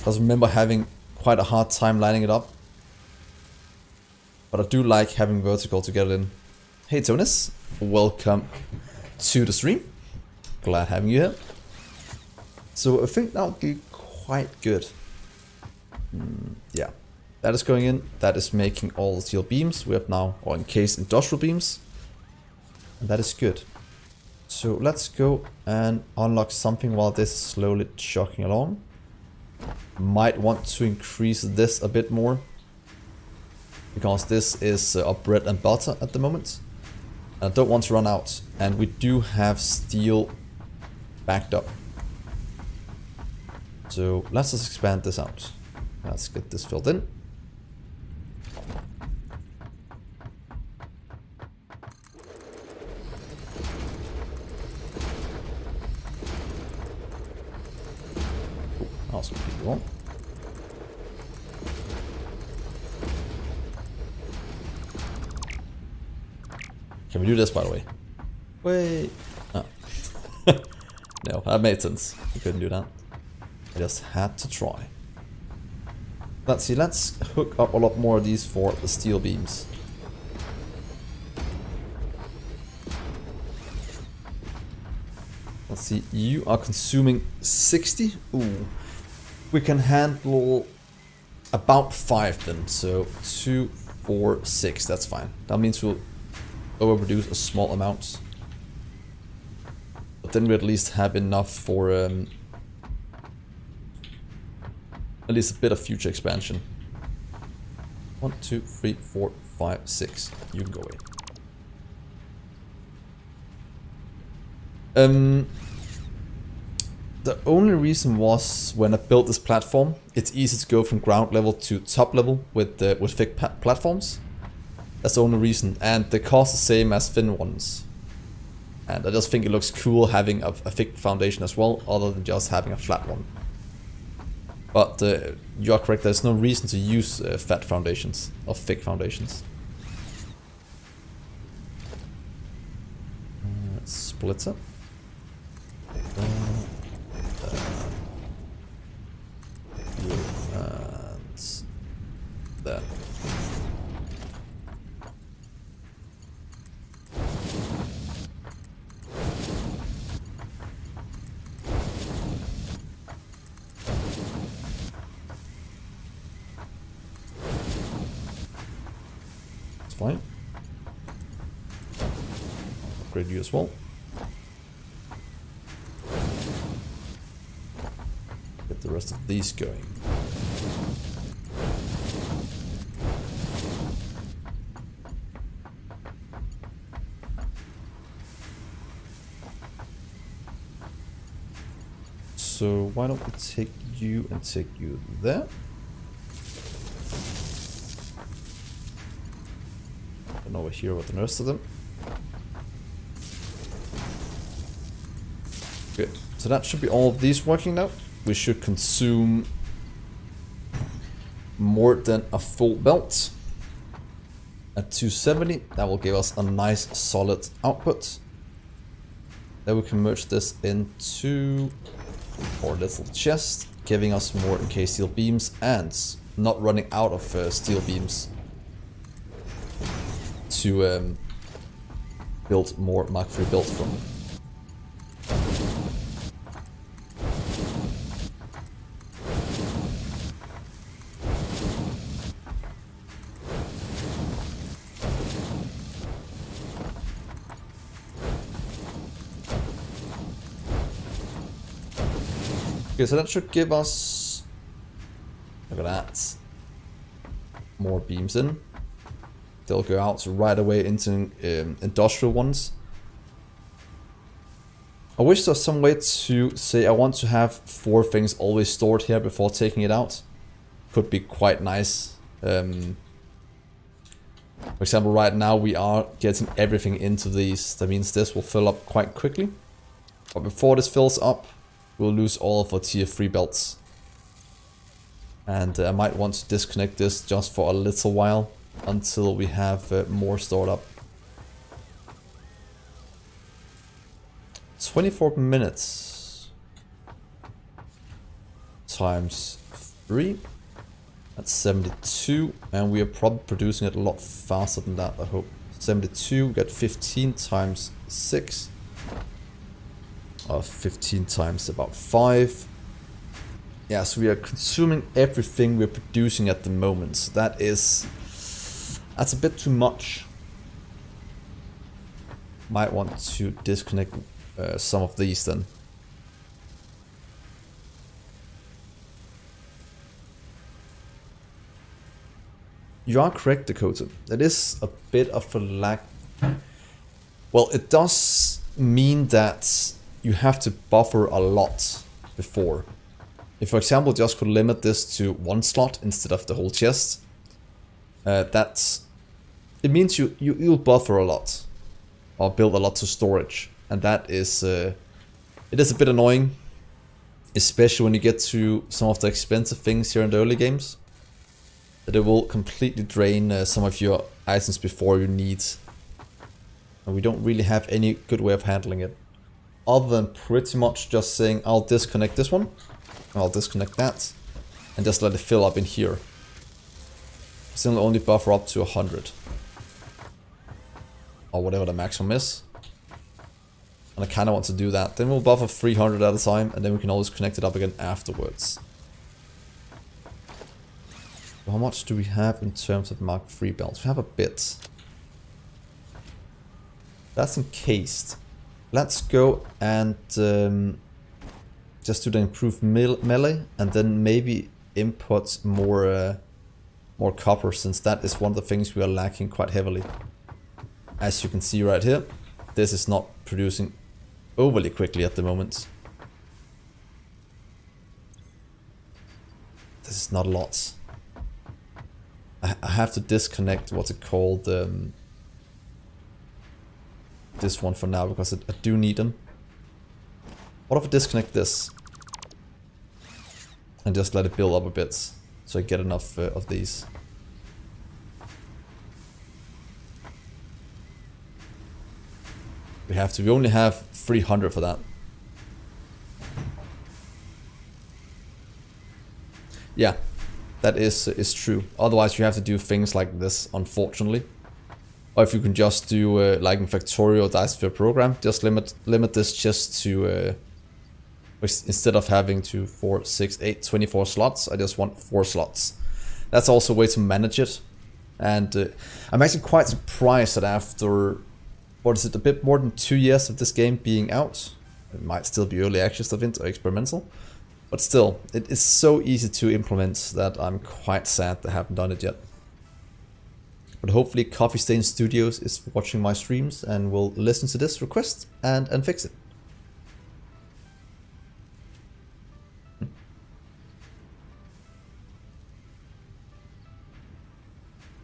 I remember having quite a hard time lining it up. But I do like having vertical to get it in. Hey Tonis, welcome to the stream. Glad having you here. So I think that'll be quite good. Yeah, that is going in. That is making all the steel beams. We have now, or encased industrial beams. And that is good. So let's go and unlock something while this is slowly chugging along. Might want to increase this a bit more. Because this is our bread and butter at the moment. I don't want to run out. And we do have steel backed up. So let's just expand this out. Let's get this filled in. I'll keep it on. Can we do this, by the way? Wait. Oh. No, that made sense. We couldn't do that. I just had to try. Let's see, let's hook up a lot more of these for the steel beams. Let's see, you are consuming 60. Ooh. We can handle about 5 then. So 2, 4, 6, that's fine. That means we'll overproduce a small amount. But then we at least have enough for at least a bit of future expansion. 1, 2, 3, 4, 5, 6. You can go away. The only reason was when I built this platform, it's easy to go from ground level to top level with thick platforms. That's the only reason, and they cost the same as thin ones. And I just think it looks cool having a thick foundation as well, other than just having a flat one. But you are correct, there's no reason to use fat foundations, or thick foundations. Splitter. And there. That's fine. Upgrade you as well. Get the rest of these going. So why don't we take you and take you there? And over here with the rest of them. Good. So that should be all of these working now. We should consume more than a full belt. At 270, that will give us a nice solid output. Then we can merge this into our little chest, giving us more encased steel beams and not running out of steel beams to build more Mark III builds from. Okay, so that should give us, look at that, more beams in. They'll go out right away into industrial ones. I wish there was some way to say I want to have 4 things always stored here before taking it out. could be quite nice. For example, right now we are getting everything into these. That means this will fill up quite quickly. But before this fills up, we'll lose all of our tier 3 belts. And I might want to disconnect this just for a little while until we have more stored up. 24 minutes times 3. That's 72, and we are probably producing it a lot faster than that, I hope. 72, we got 15 times 6. 15 times about 5. Yeah, so we are consuming everything we're producing at the moment. So that's a bit too much. Might want to disconnect some of these then. You are correct, Dakota. It is a bit of a lag. Well, it does mean that you have to buffer a lot before. If, for example, just could limit this to 1 slot instead of the whole chest, it means you'll buffer a lot or build a lot to storage, and that is it is a bit annoying, especially when you get to some of the expensive things here in the early games. That it will completely drain some of your items before you need, and we don't really have any good way of handling it, other than pretty much just saying I'll disconnect this one, I'll disconnect that, and just let it fill up in here. Still only buffer up to 100. Or whatever the maximum is. And I kind of want to do that. Then we'll buffer 300 at a time, and then we can always connect it up again afterwards. So how much do we have in terms of Mark III belts? We have a bit. That's encased. Let's go and just do the improved melee, and then maybe input more copper, since that is one of the things we are lacking quite heavily. As you can see right here, this is not producing overly quickly at the moment. This is not a lot. I have to disconnect what's it called, this one for now, because I do need them. What if I disconnect this and just let it build up a bit so I get enough of these? We only have 300 for that. Yeah, that is true. Otherwise you have to do things like this, unfortunately. Or if you can just do like in Factorio or Dice program, just limit this just to instead of having 2, 4, 6, 8, 24 slots, I just want 4 slots. That's also a way to manage it. And I'm actually quite surprised that after, what is it, a bit more than 2 years of this game being out, it might still be early access of it or experimental, but still, it is so easy to implement that I'm quite sad that I haven't done it yet. But hopefully Coffee Stain Studios is watching my streams and will listen to this request and fix it.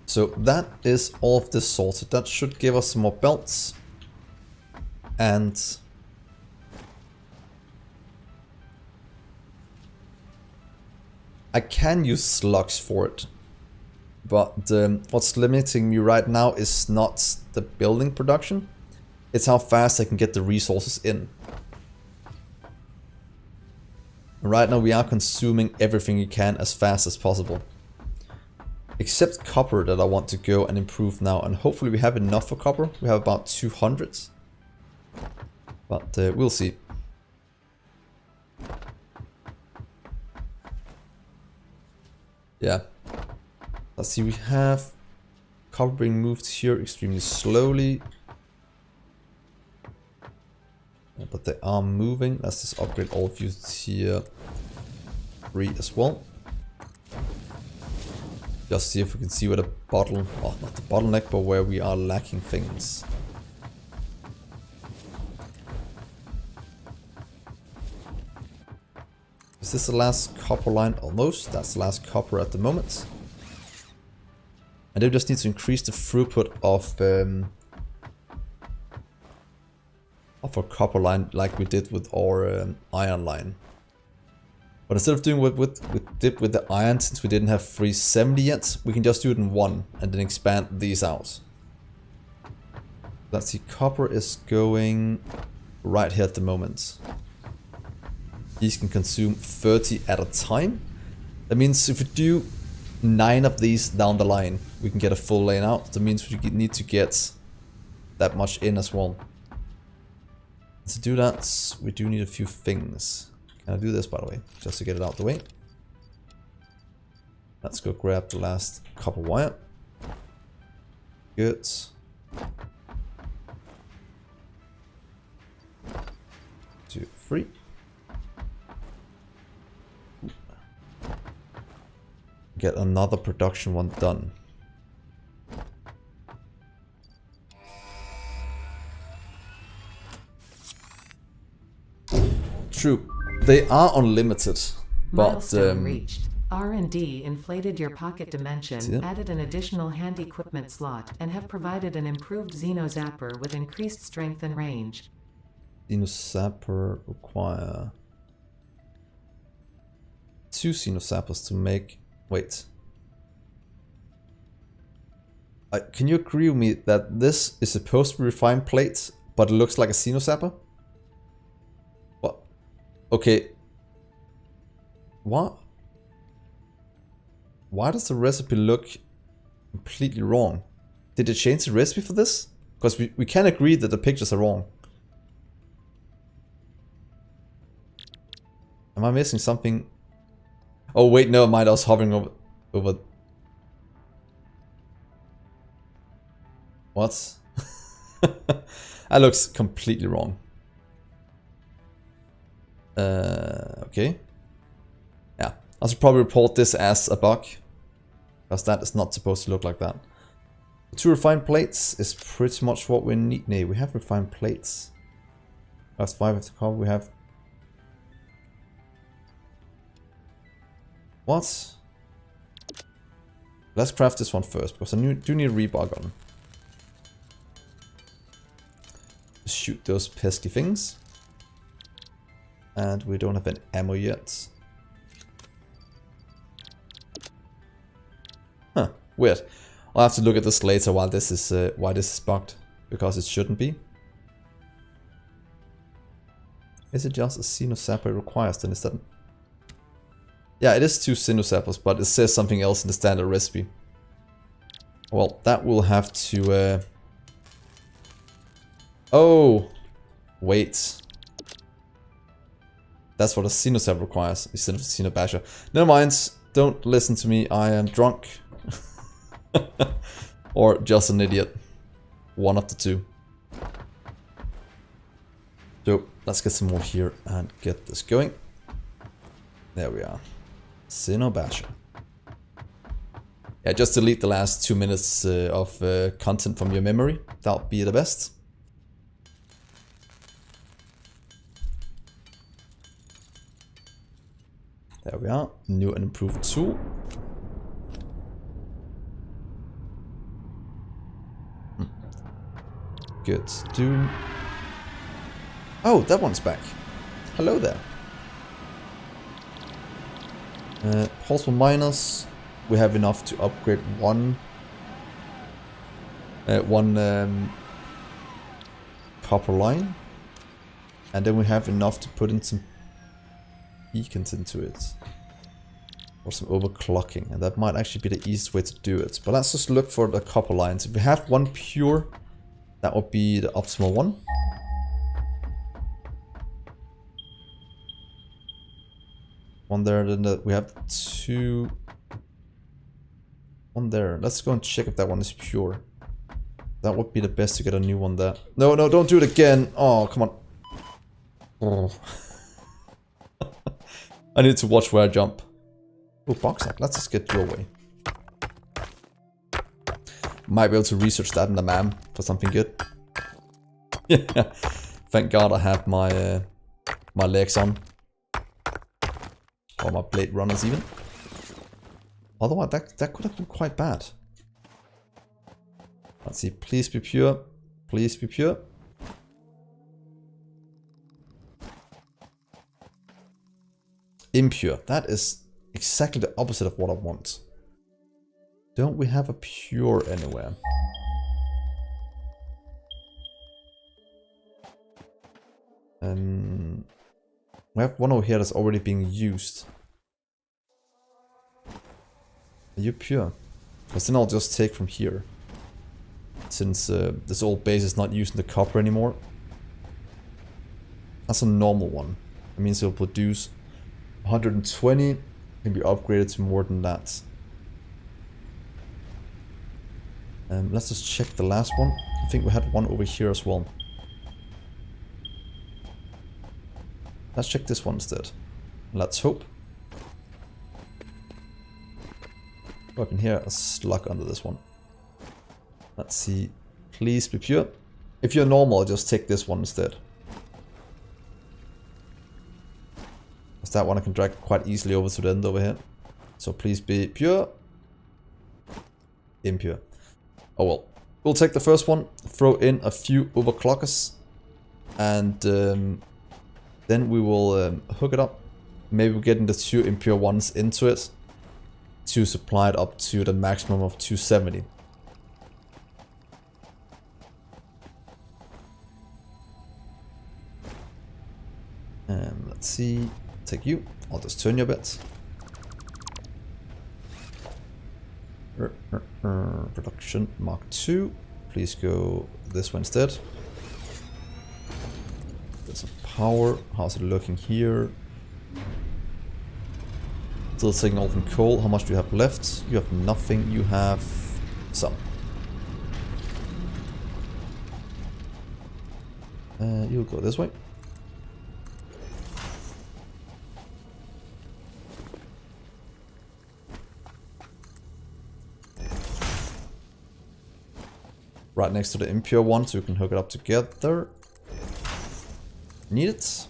So that is all of this sorted. That should give us some more belts. And I can use slugs for it. But what's limiting me right now is not the building production. It's how fast I can get the resources in. Right now we are consuming everything you can as fast as possible. Except copper that I want to go and improve now, and hopefully we have enough for copper. We have about 200. But we'll see. Yeah. Let's see, we have copper being moved here extremely slowly. But they are moving. Let's just upgrade all of you to tier 3 as well. Just see if we can see where the not the bottleneck, but where we are lacking things. Is this the last copper line? Almost. That's the last copper at the moment. And then we just need to increase the throughput of our copper line like we did with our iron line. But instead of doing what we did with the iron, since we didn't have 370 yet, we can just do it in one and then expand these out. Let's see, copper is going right here at the moment. These can consume 30 at a time. That means if we do 9 of these down the line, we can get a full lane out. That means we need to get that much in as well. To do that, we do need a few things. Can I do this, by the way, just to get it out the way? Let's go grab the last copper wire. Good. Two, three. Get another production one done. True, they are unlimited, but Milestone reached. R&D inflated your pocket dimension, added an additional hand equipment slot, and have provided an improved Xenozapper with increased strength and range. Xenozapper require 2 Xenozappers to make. Wait. Can you agree with me that this is supposed to be refined plates, but it looks like a Xenozapper? What? Okay. What? Why does the recipe look completely wrong? Did they change the recipe for this? Because we can agree that the pictures are wrong. Am I missing something? Oh wait, no, mind, I was hovering over. What? That looks completely wrong. Okay. Yeah, I should probably report this as a bug, because that is not supposed to look like that. 2 refined plates is pretty much what we need. No, we have refined plates. That's 5 of the copper. We have. What? Let's craft this one first, because I do need a rebar gun. Shoot those pesky things. And we don't have any ammo yet. Huh, weird. I'll have to look at this later while this is why this is bugged, because it shouldn't be. Is it just a Xenozapper requires then? Is that? Yeah, it is 2 Xenozappers, but it says something else in the standard recipe. Well, that will have to. Oh, wait. That's what a Xenozapper requires instead of a Xenobasher. Never mind. Don't listen to me. I am drunk. Or just an idiot. One of the two. So let's get some more here and get this going. There we are. Xenobasher. Yeah, just delete the last 2 minutes of content from your memory. That would be the best. There we are. New and improved tool. Good. Doing. Oh, that one's back. Hello there. Pulsable miners. We have enough to upgrade one copper line, and then we have enough to put in some beacons into it, or some overclocking, and that might actually be the easiest way to do it. But let's just look for the copper lines. If we have one pure, that would be the optimal one. One there, then we have 2. One there. Let's go and check if that one is pure. That would be the best to get a new one there. No, no, don't do it again. Oh, come on. Oh. I need to watch where I jump. Oh, box hack. Let's just get your way. Might be able to research that in the MAM for something good. Yeah. Thank God I have my my legs on. Or my blade runners even. Otherwise, that could have been quite bad. Let's see, please be pure. Please be pure. Impure. That is exactly the opposite of what I want. Don't we have a pure anywhere? We have one over here that's already being used. Are you pure? Because then I'll just take from here. Since this old base is not using the copper anymore. That's a normal one. It means it'll produce 120. Can be upgraded to more than that. Let's just check the last one. I think we had one over here as well. Let's check this one instead. Let's hope. Oh, I can hear a slug under this one. Let's see. Please be pure. If you're normal, just take this one instead. Because that one I can drag quite easily over to the end over here. So please be pure. Impure. Oh well. We'll take the first one, throw in a few overclockers, and then we will hook it up. Maybe we're getting the 2 impure ones into it to supply it up to the maximum of 270. Let's see. Take you. I'll just turn you a bit. Production Mark II. Please go this way instead. There's some power. How's it looking here? Still taking all from coal. How much do you have left? You have nothing. You have some. You'll go this way. Right next to the impure one, so we can hook it up together. Need it.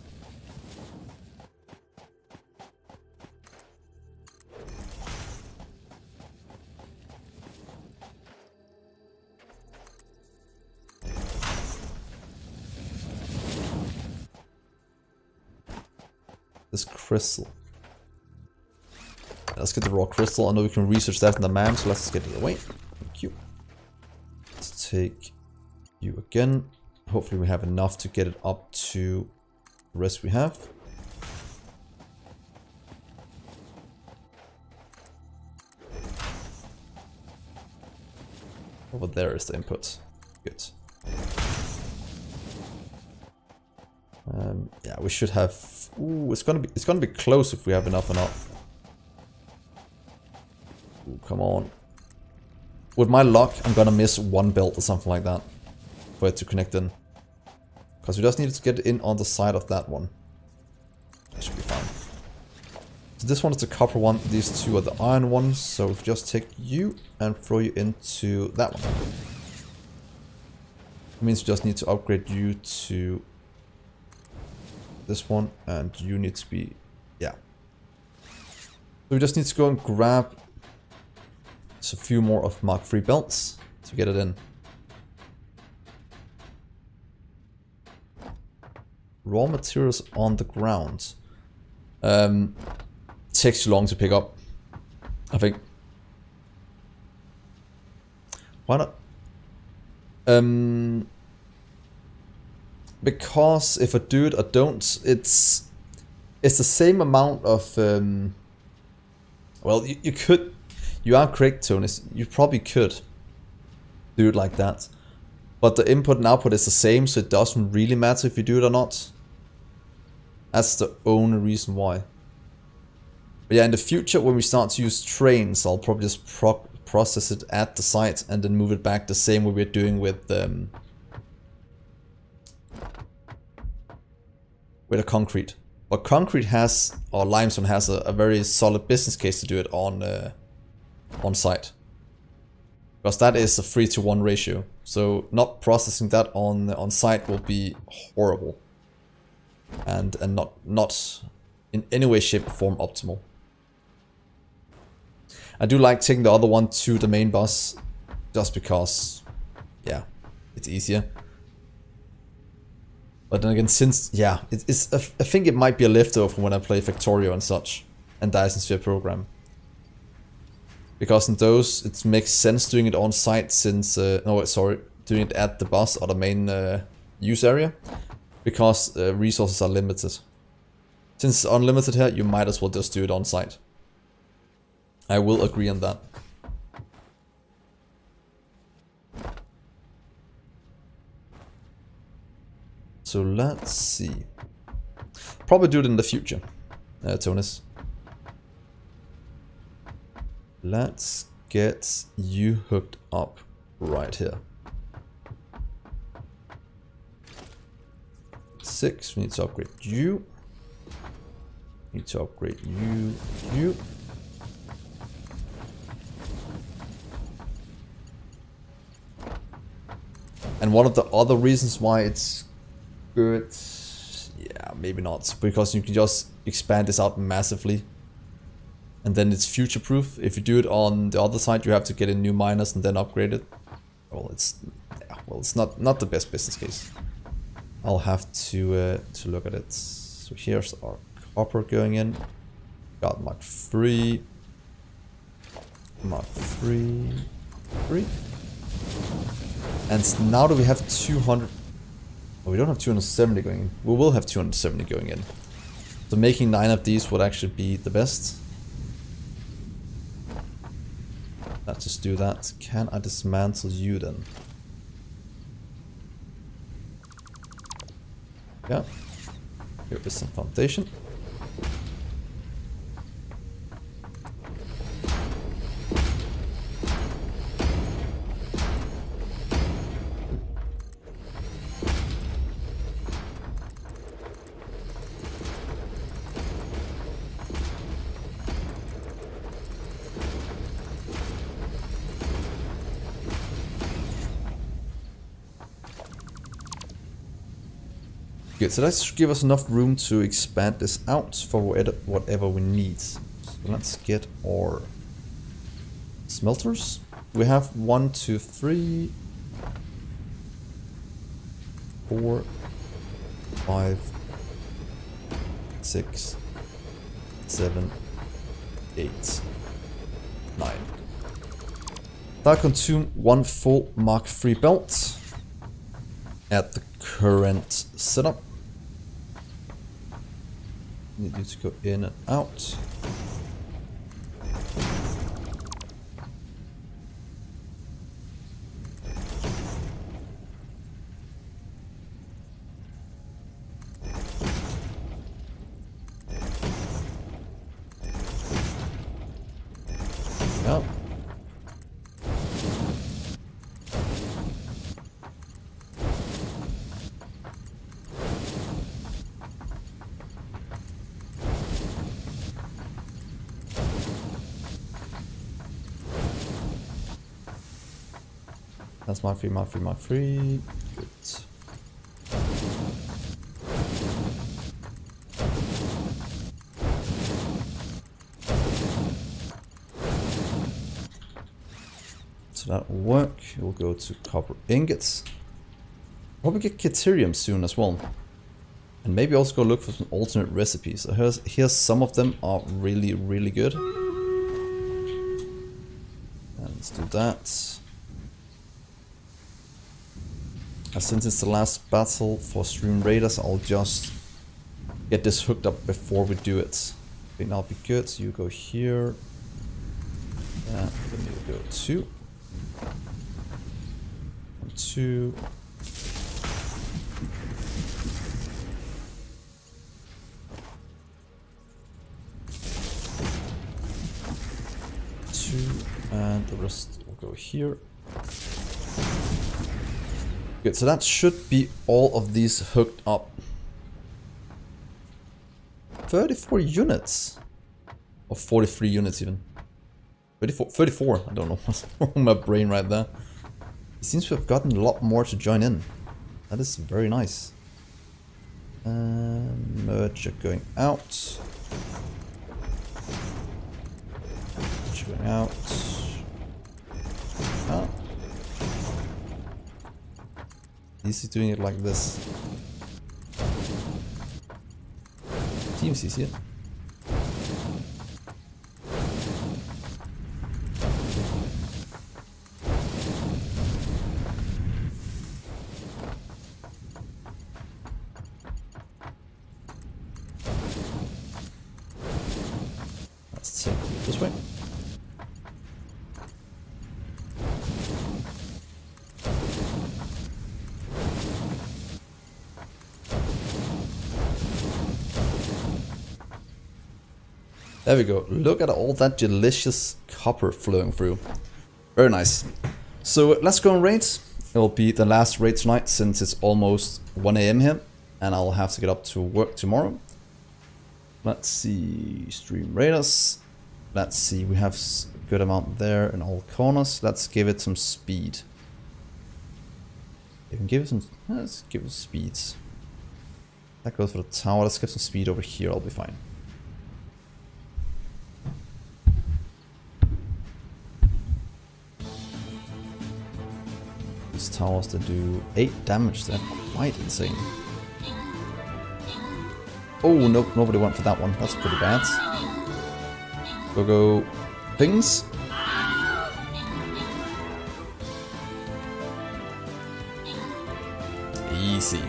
This crystal. Let's get the raw crystal. I know we can research that in the map, so let's get it away. Thank you. Let's take you again. Hopefully we have enough to get it up to the rest we have. Over there is the input. Good. Yeah, we should have. Ooh, it's gonna be close if we have enough or not. Ooh, come on. With my luck, I'm gonna miss one belt or something like that for it to connect in. Because we just need to get in on the side of that one. That should be fine. So this one is the copper one, these two are the iron ones, so if we just take you and throw you into that one. It means we just need to upgrade you to this one, and you need to be, yeah. So we just need to go and grab a few more of Mark III belts to get it in. Raw materials on the ground. Takes too long to pick up, I think. Why not? Because if I do it or don't, it's the same amount of well, you could, you are correct, Tony, you probably could do it like that, but the input and output is the same, so it doesn't really matter if you do it or not. That's the only reason why. But yeah, in the future when we start to use trains, I'll probably just process it at the site and then move it back the same way we're doing with a concrete. But concrete has, or limestone has, a very solid business case to do it on site. Because that is a 3-to-1 ratio. So not processing that on site will be horrible. And not in any way, shape, or form optimal. I do like taking the other one to the main boss, just because, yeah, it's easier. But then again, since, yeah, I think it might be a leftover from when I play Factorio and such, and Dyson Sphere Program. Because in those, it makes sense doing it on site since, doing it at the boss or the main use area, because resources are limited. Since it's unlimited here, you might as well just do it on site. I will agree on that. So let's see. Probably do it in the future, Tonis. Let's get you hooked up right here. 6, we need to upgrade you. Need to upgrade you. And one of the other reasons why it's good, yeah, maybe not, because you can just expand this out massively. And then it's future-proof. If you do it on the other side, you have to get in new miners and then upgrade it. Well, it's not the best business case. I'll have to look at it. So here's our copper going in. Got Mark 3. Mark 3. 3. And now that we have 200... Oh, we don't have 270 going in. We will have 270 going in. So making 9 of these would actually be the best. Let's just do that. Can I dismantle you then? Yeah. Here is some foundation. Good, so that should give us enough room to expand this out for whatever we need. So let's get our smelters. We have 1, 2, 3, 4, 5, 6, 7, 8, 9. That consume 1 full Mark III belt at the current setup. Need you to go in and out. Yeah. That's Mark III, Mark III, Mark III. Good. So that will work. We'll go to copper ingots. Probably get Caterium soon as well. And maybe also go look for some alternate recipes. So here's some of them are really, really good. And let's do that. Since it's the last battle for StreamRaiders, I'll just get this hooked up before we do it. I think that'll be good. So you go here. And then you go 2. 2. And the rest will go here. Good, so that should be all of these hooked up. 34 units. Or 43 units even. 34, I don't know what's wrong with my brain right there. It seems to have gotten a lot more to join in. That is very nice. Merge going out. Merge going out. Ah. Easy doing it like this. Seems easier. Let's take it this way. There we go. Look at all that delicious copper flowing through. Very nice. So let's go on raids. It will be the last raid tonight since it's almost 1 AM here. And I'll have to get up to work tomorrow. Let's see. StreamRaiders. Let's see. We have a good amount there in all corners. Let's give it some speed. You can give it some... Let's give it speeds. That goes for the tower. Let's give some speed over here. I'll be fine. These towers that do 8 damage, they're quite insane. Oh, nope, nobody went for that one. That's pretty bad. Go things. Easy.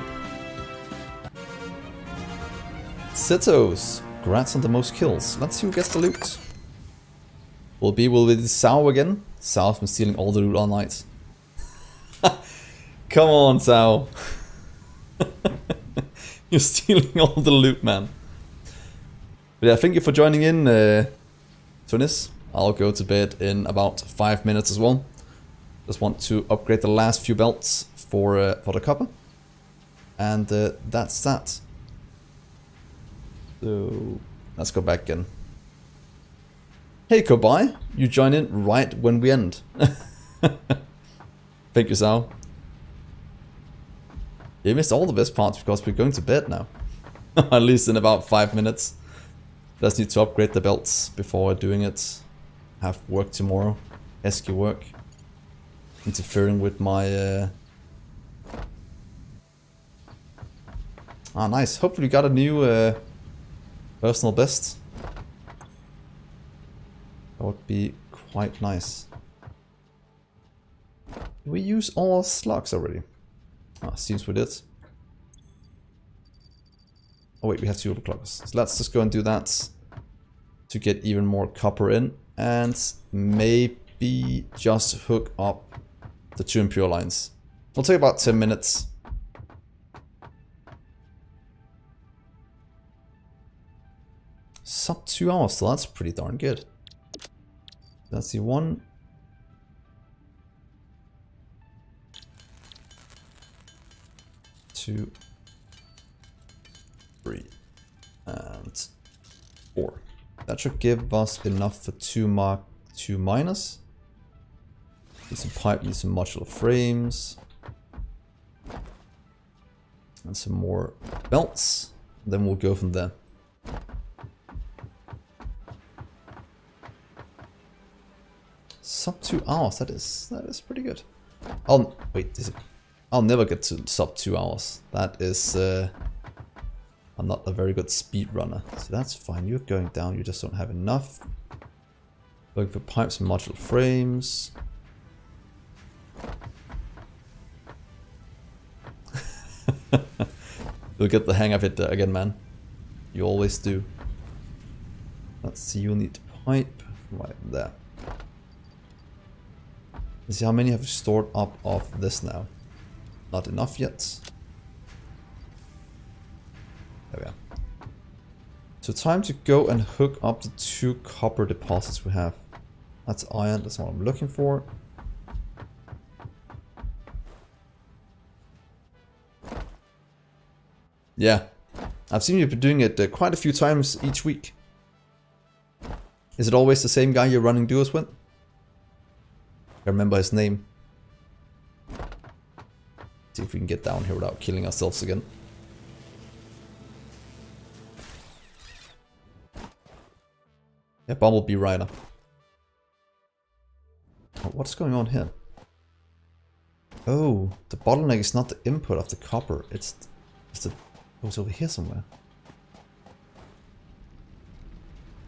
Sitos. Congrats on the most kills. Let's see who gets the loot. Will be Sao again? Sao's been stealing all the loot all night. Come on, Sao. You're stealing all the loot, man. But yeah, thank you for joining in, Tunis. I'll go to bed in about 5 minutes as well. Just want to upgrade the last few belts for the copper. And that's that. So, let's go back in. Hey, Kobai. You join in right when we end. Thank you, Sao. You missed all the best parts because we're going to bed now. At least in about 5 minutes. Just need to upgrade the belts before doing it. Have work tomorrow. SQ work. Interfering with my... Ah, nice. Hopefully you got a new personal best. That would be quite nice. Did we use all slugs already? Ah, seems we did. Oh wait, we have 2 overclockers. So let's just go and do that to get even more copper in. And maybe just hook up the 2 impure lines. It'll take about 10 minutes. Sub 2 hours, so that's pretty darn good. Let's see, 1... 2, 3, and 4. That should give us enough for 2 Mark 2 minus. Need some pipe, need some modular frames. And some more belts. Then we'll go from there. Sub 2 hours, that is pretty good. I'll never get to sub 2 hours. That is I'm not a very good speed runner. So that's fine. You're going down, you just don't have enough. Looking for pipes and modular frames. You'll get the hang of it again, man. You always do. Let's see, you'll need pipe right there. Let's see how many have stored up of this now. Not enough yet. There we are. So time to go and hook up the 2 copper deposits we have. That's iron, that's what I'm looking for. Yeah, I've seen you've been doing it quite a few times each week. Is it always the same guy you're running duos with? I remember his name. See if we can get down here without killing ourselves again. Yeah, Bumblebee Rider. Oh, what's going on here? Oh, the bottleneck is not the input of the copper. It's the... Oh, it's over here somewhere.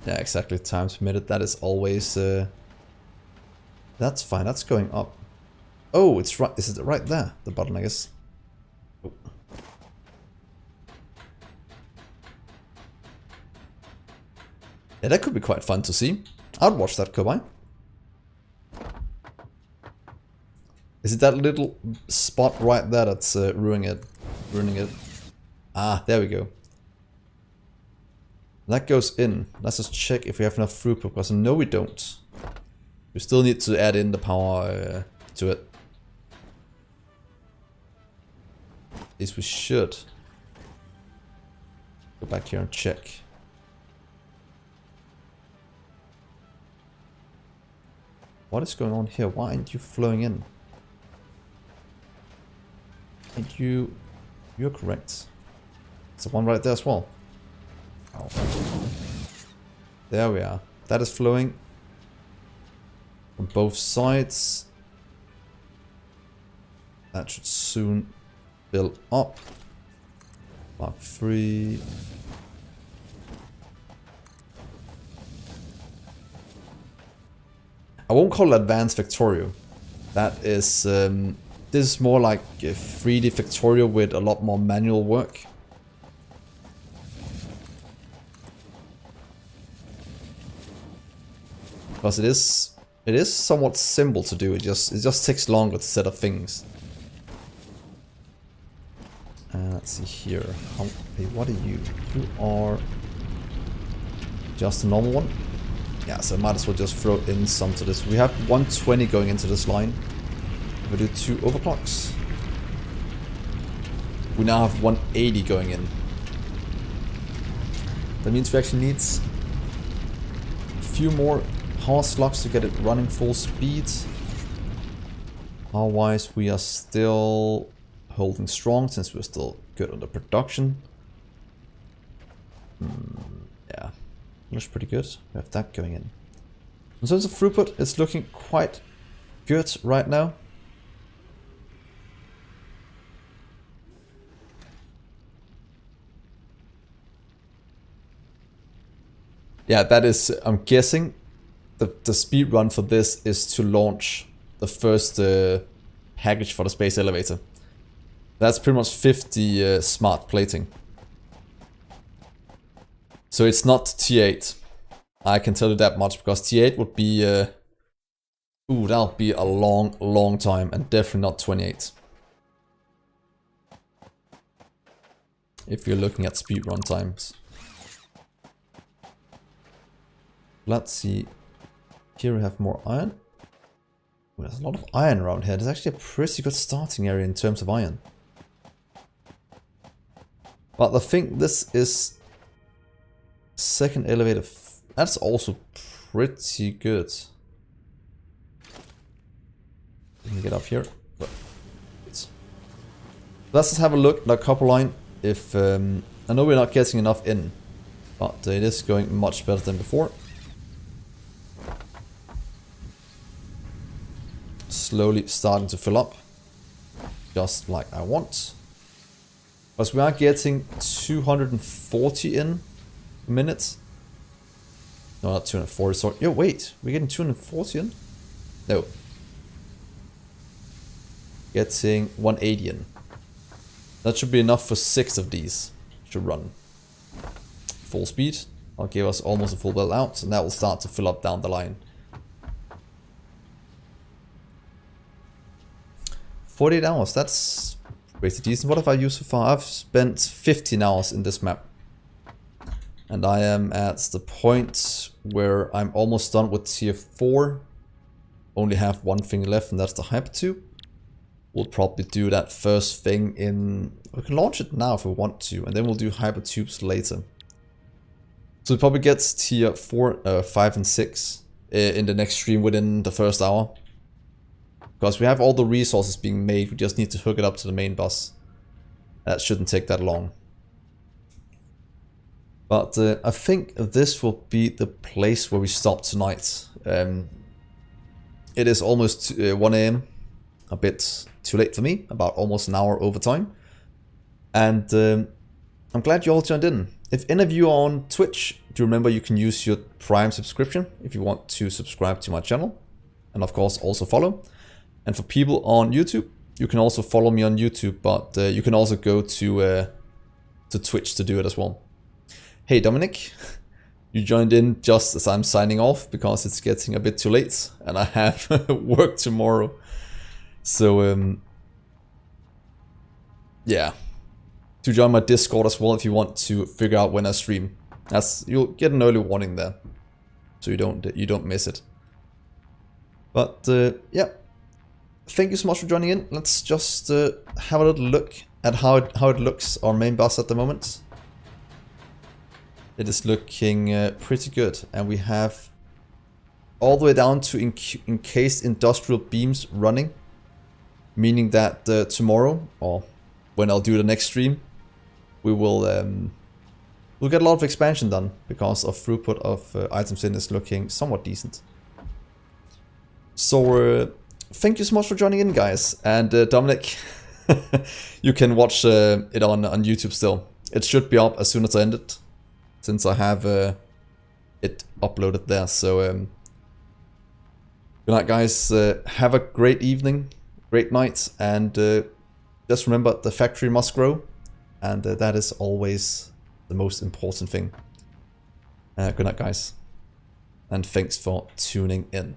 Yeah, exactly. Times per minute. That is always... That's fine. That's going up. Oh, it's right. Is it right there? The bottleneck is... Oh. Yeah, that could be quite fun to see. I'd watch that go by. Is it that little spot right there that's ruining it? Ah, there we go. That goes in. Let's just check if we have enough throughput, because no we don't. We still need to add in the power to it. At least we should. Go back here and check. What is going on here? Why aren't you flowing in? And you're correct. There's one right there as well. Oh. There we are. That is flowing from both sides. That should soon fill up. Mark 3. I won't call it advanced Factorio. That is, this is more like a 3D Factorio with a lot more manual work. Because it is somewhat simple to do. It just takes longer to set up things. Let's see here. Hey, what are you? You are just a normal one. Yeah, so I might as well just throw in some to this. We have 120 going into this line. We do 2 overclocks. We now have 180 going in. That means we actually need a few more power slots to get it running full speed. Otherwise, we are still holding strong since we're still good on the production. Yeah. Looks pretty good. We have that going in. In terms of throughput, it's looking quite good right now. Yeah, that is, I'm guessing, the speed run for this is to launch the first package for the space elevator. That's pretty much 50 smart plating. So it's not T8. I can tell you that much, because T8 would be... ooh, that would be a long time, and definitely not 28. If you're looking at speed run times. Let's see. Here we have more iron. Ooh, there's a lot of iron around here. There's actually a pretty good starting area in terms of iron. But I think this is... second elevator, that's also pretty good. You can get up here. Let's just have a look at the copper line. If I know we're not getting enough in, but it is going much better than before. Slowly starting to fill up, just like I want. But we are getting 240 in minutes. No, not 240, sorry. Yo, wait, we're getting 240 in? No. Getting 180 in. That should be enough for 6 of these to run. Full speed. I'll give us almost a full build out, and that will start to fill up down the line. 48 hours, that's pretty decent. What have I used so far? I've spent 15 hours in this map. And I am at the point where I'm almost done with tier 4. Only have one thing left, and that's the hypertube. We'll probably do that first thing in... we can launch it now if we want to, and then we'll do hypertubes later. So we probably get tier 4, 5 and 6 in the next stream within the first hour. Because we have all the resources being made, we just need to hook it up to the main bus. That shouldn't take that long. But I think this will be the place where we stop tonight. It is almost 1 AM, a bit too late for me, about almost an hour overtime. And I'm glad you all joined in. If any of you are on Twitch, do remember you can use your Prime subscription if you want to subscribe to my channel. And of course also follow. And for people on YouTube, you can also follow me on YouTube, but you can also go to Twitch to do it as well. Hey Dominic, you joined in just as I'm signing off because it's getting a bit too late and I have work tomorrow. So yeah, to join my Discord as well if you want to figure out when I stream. As you'll get an early warning there, so you don't miss it. But yeah, thank you so much for joining in. Let's just have a little look at how it looks, our main bus at the moment. It is looking pretty good, and we have all the way down to encased industrial beams running, meaning that tomorrow, or when I'll do the next stream, we will we'll get a lot of expansion done because of throughput of items in is looking somewhat decent. So thank you so much for joining in, guys, and Dominic, you can watch it on YouTube still. It should be up as soon as I end it, since I have it uploaded there. So good night, guys. Have a great evening, great night, and just remember the factory must grow, and that is always the most important thing. Good night, guys, and thanks for tuning in.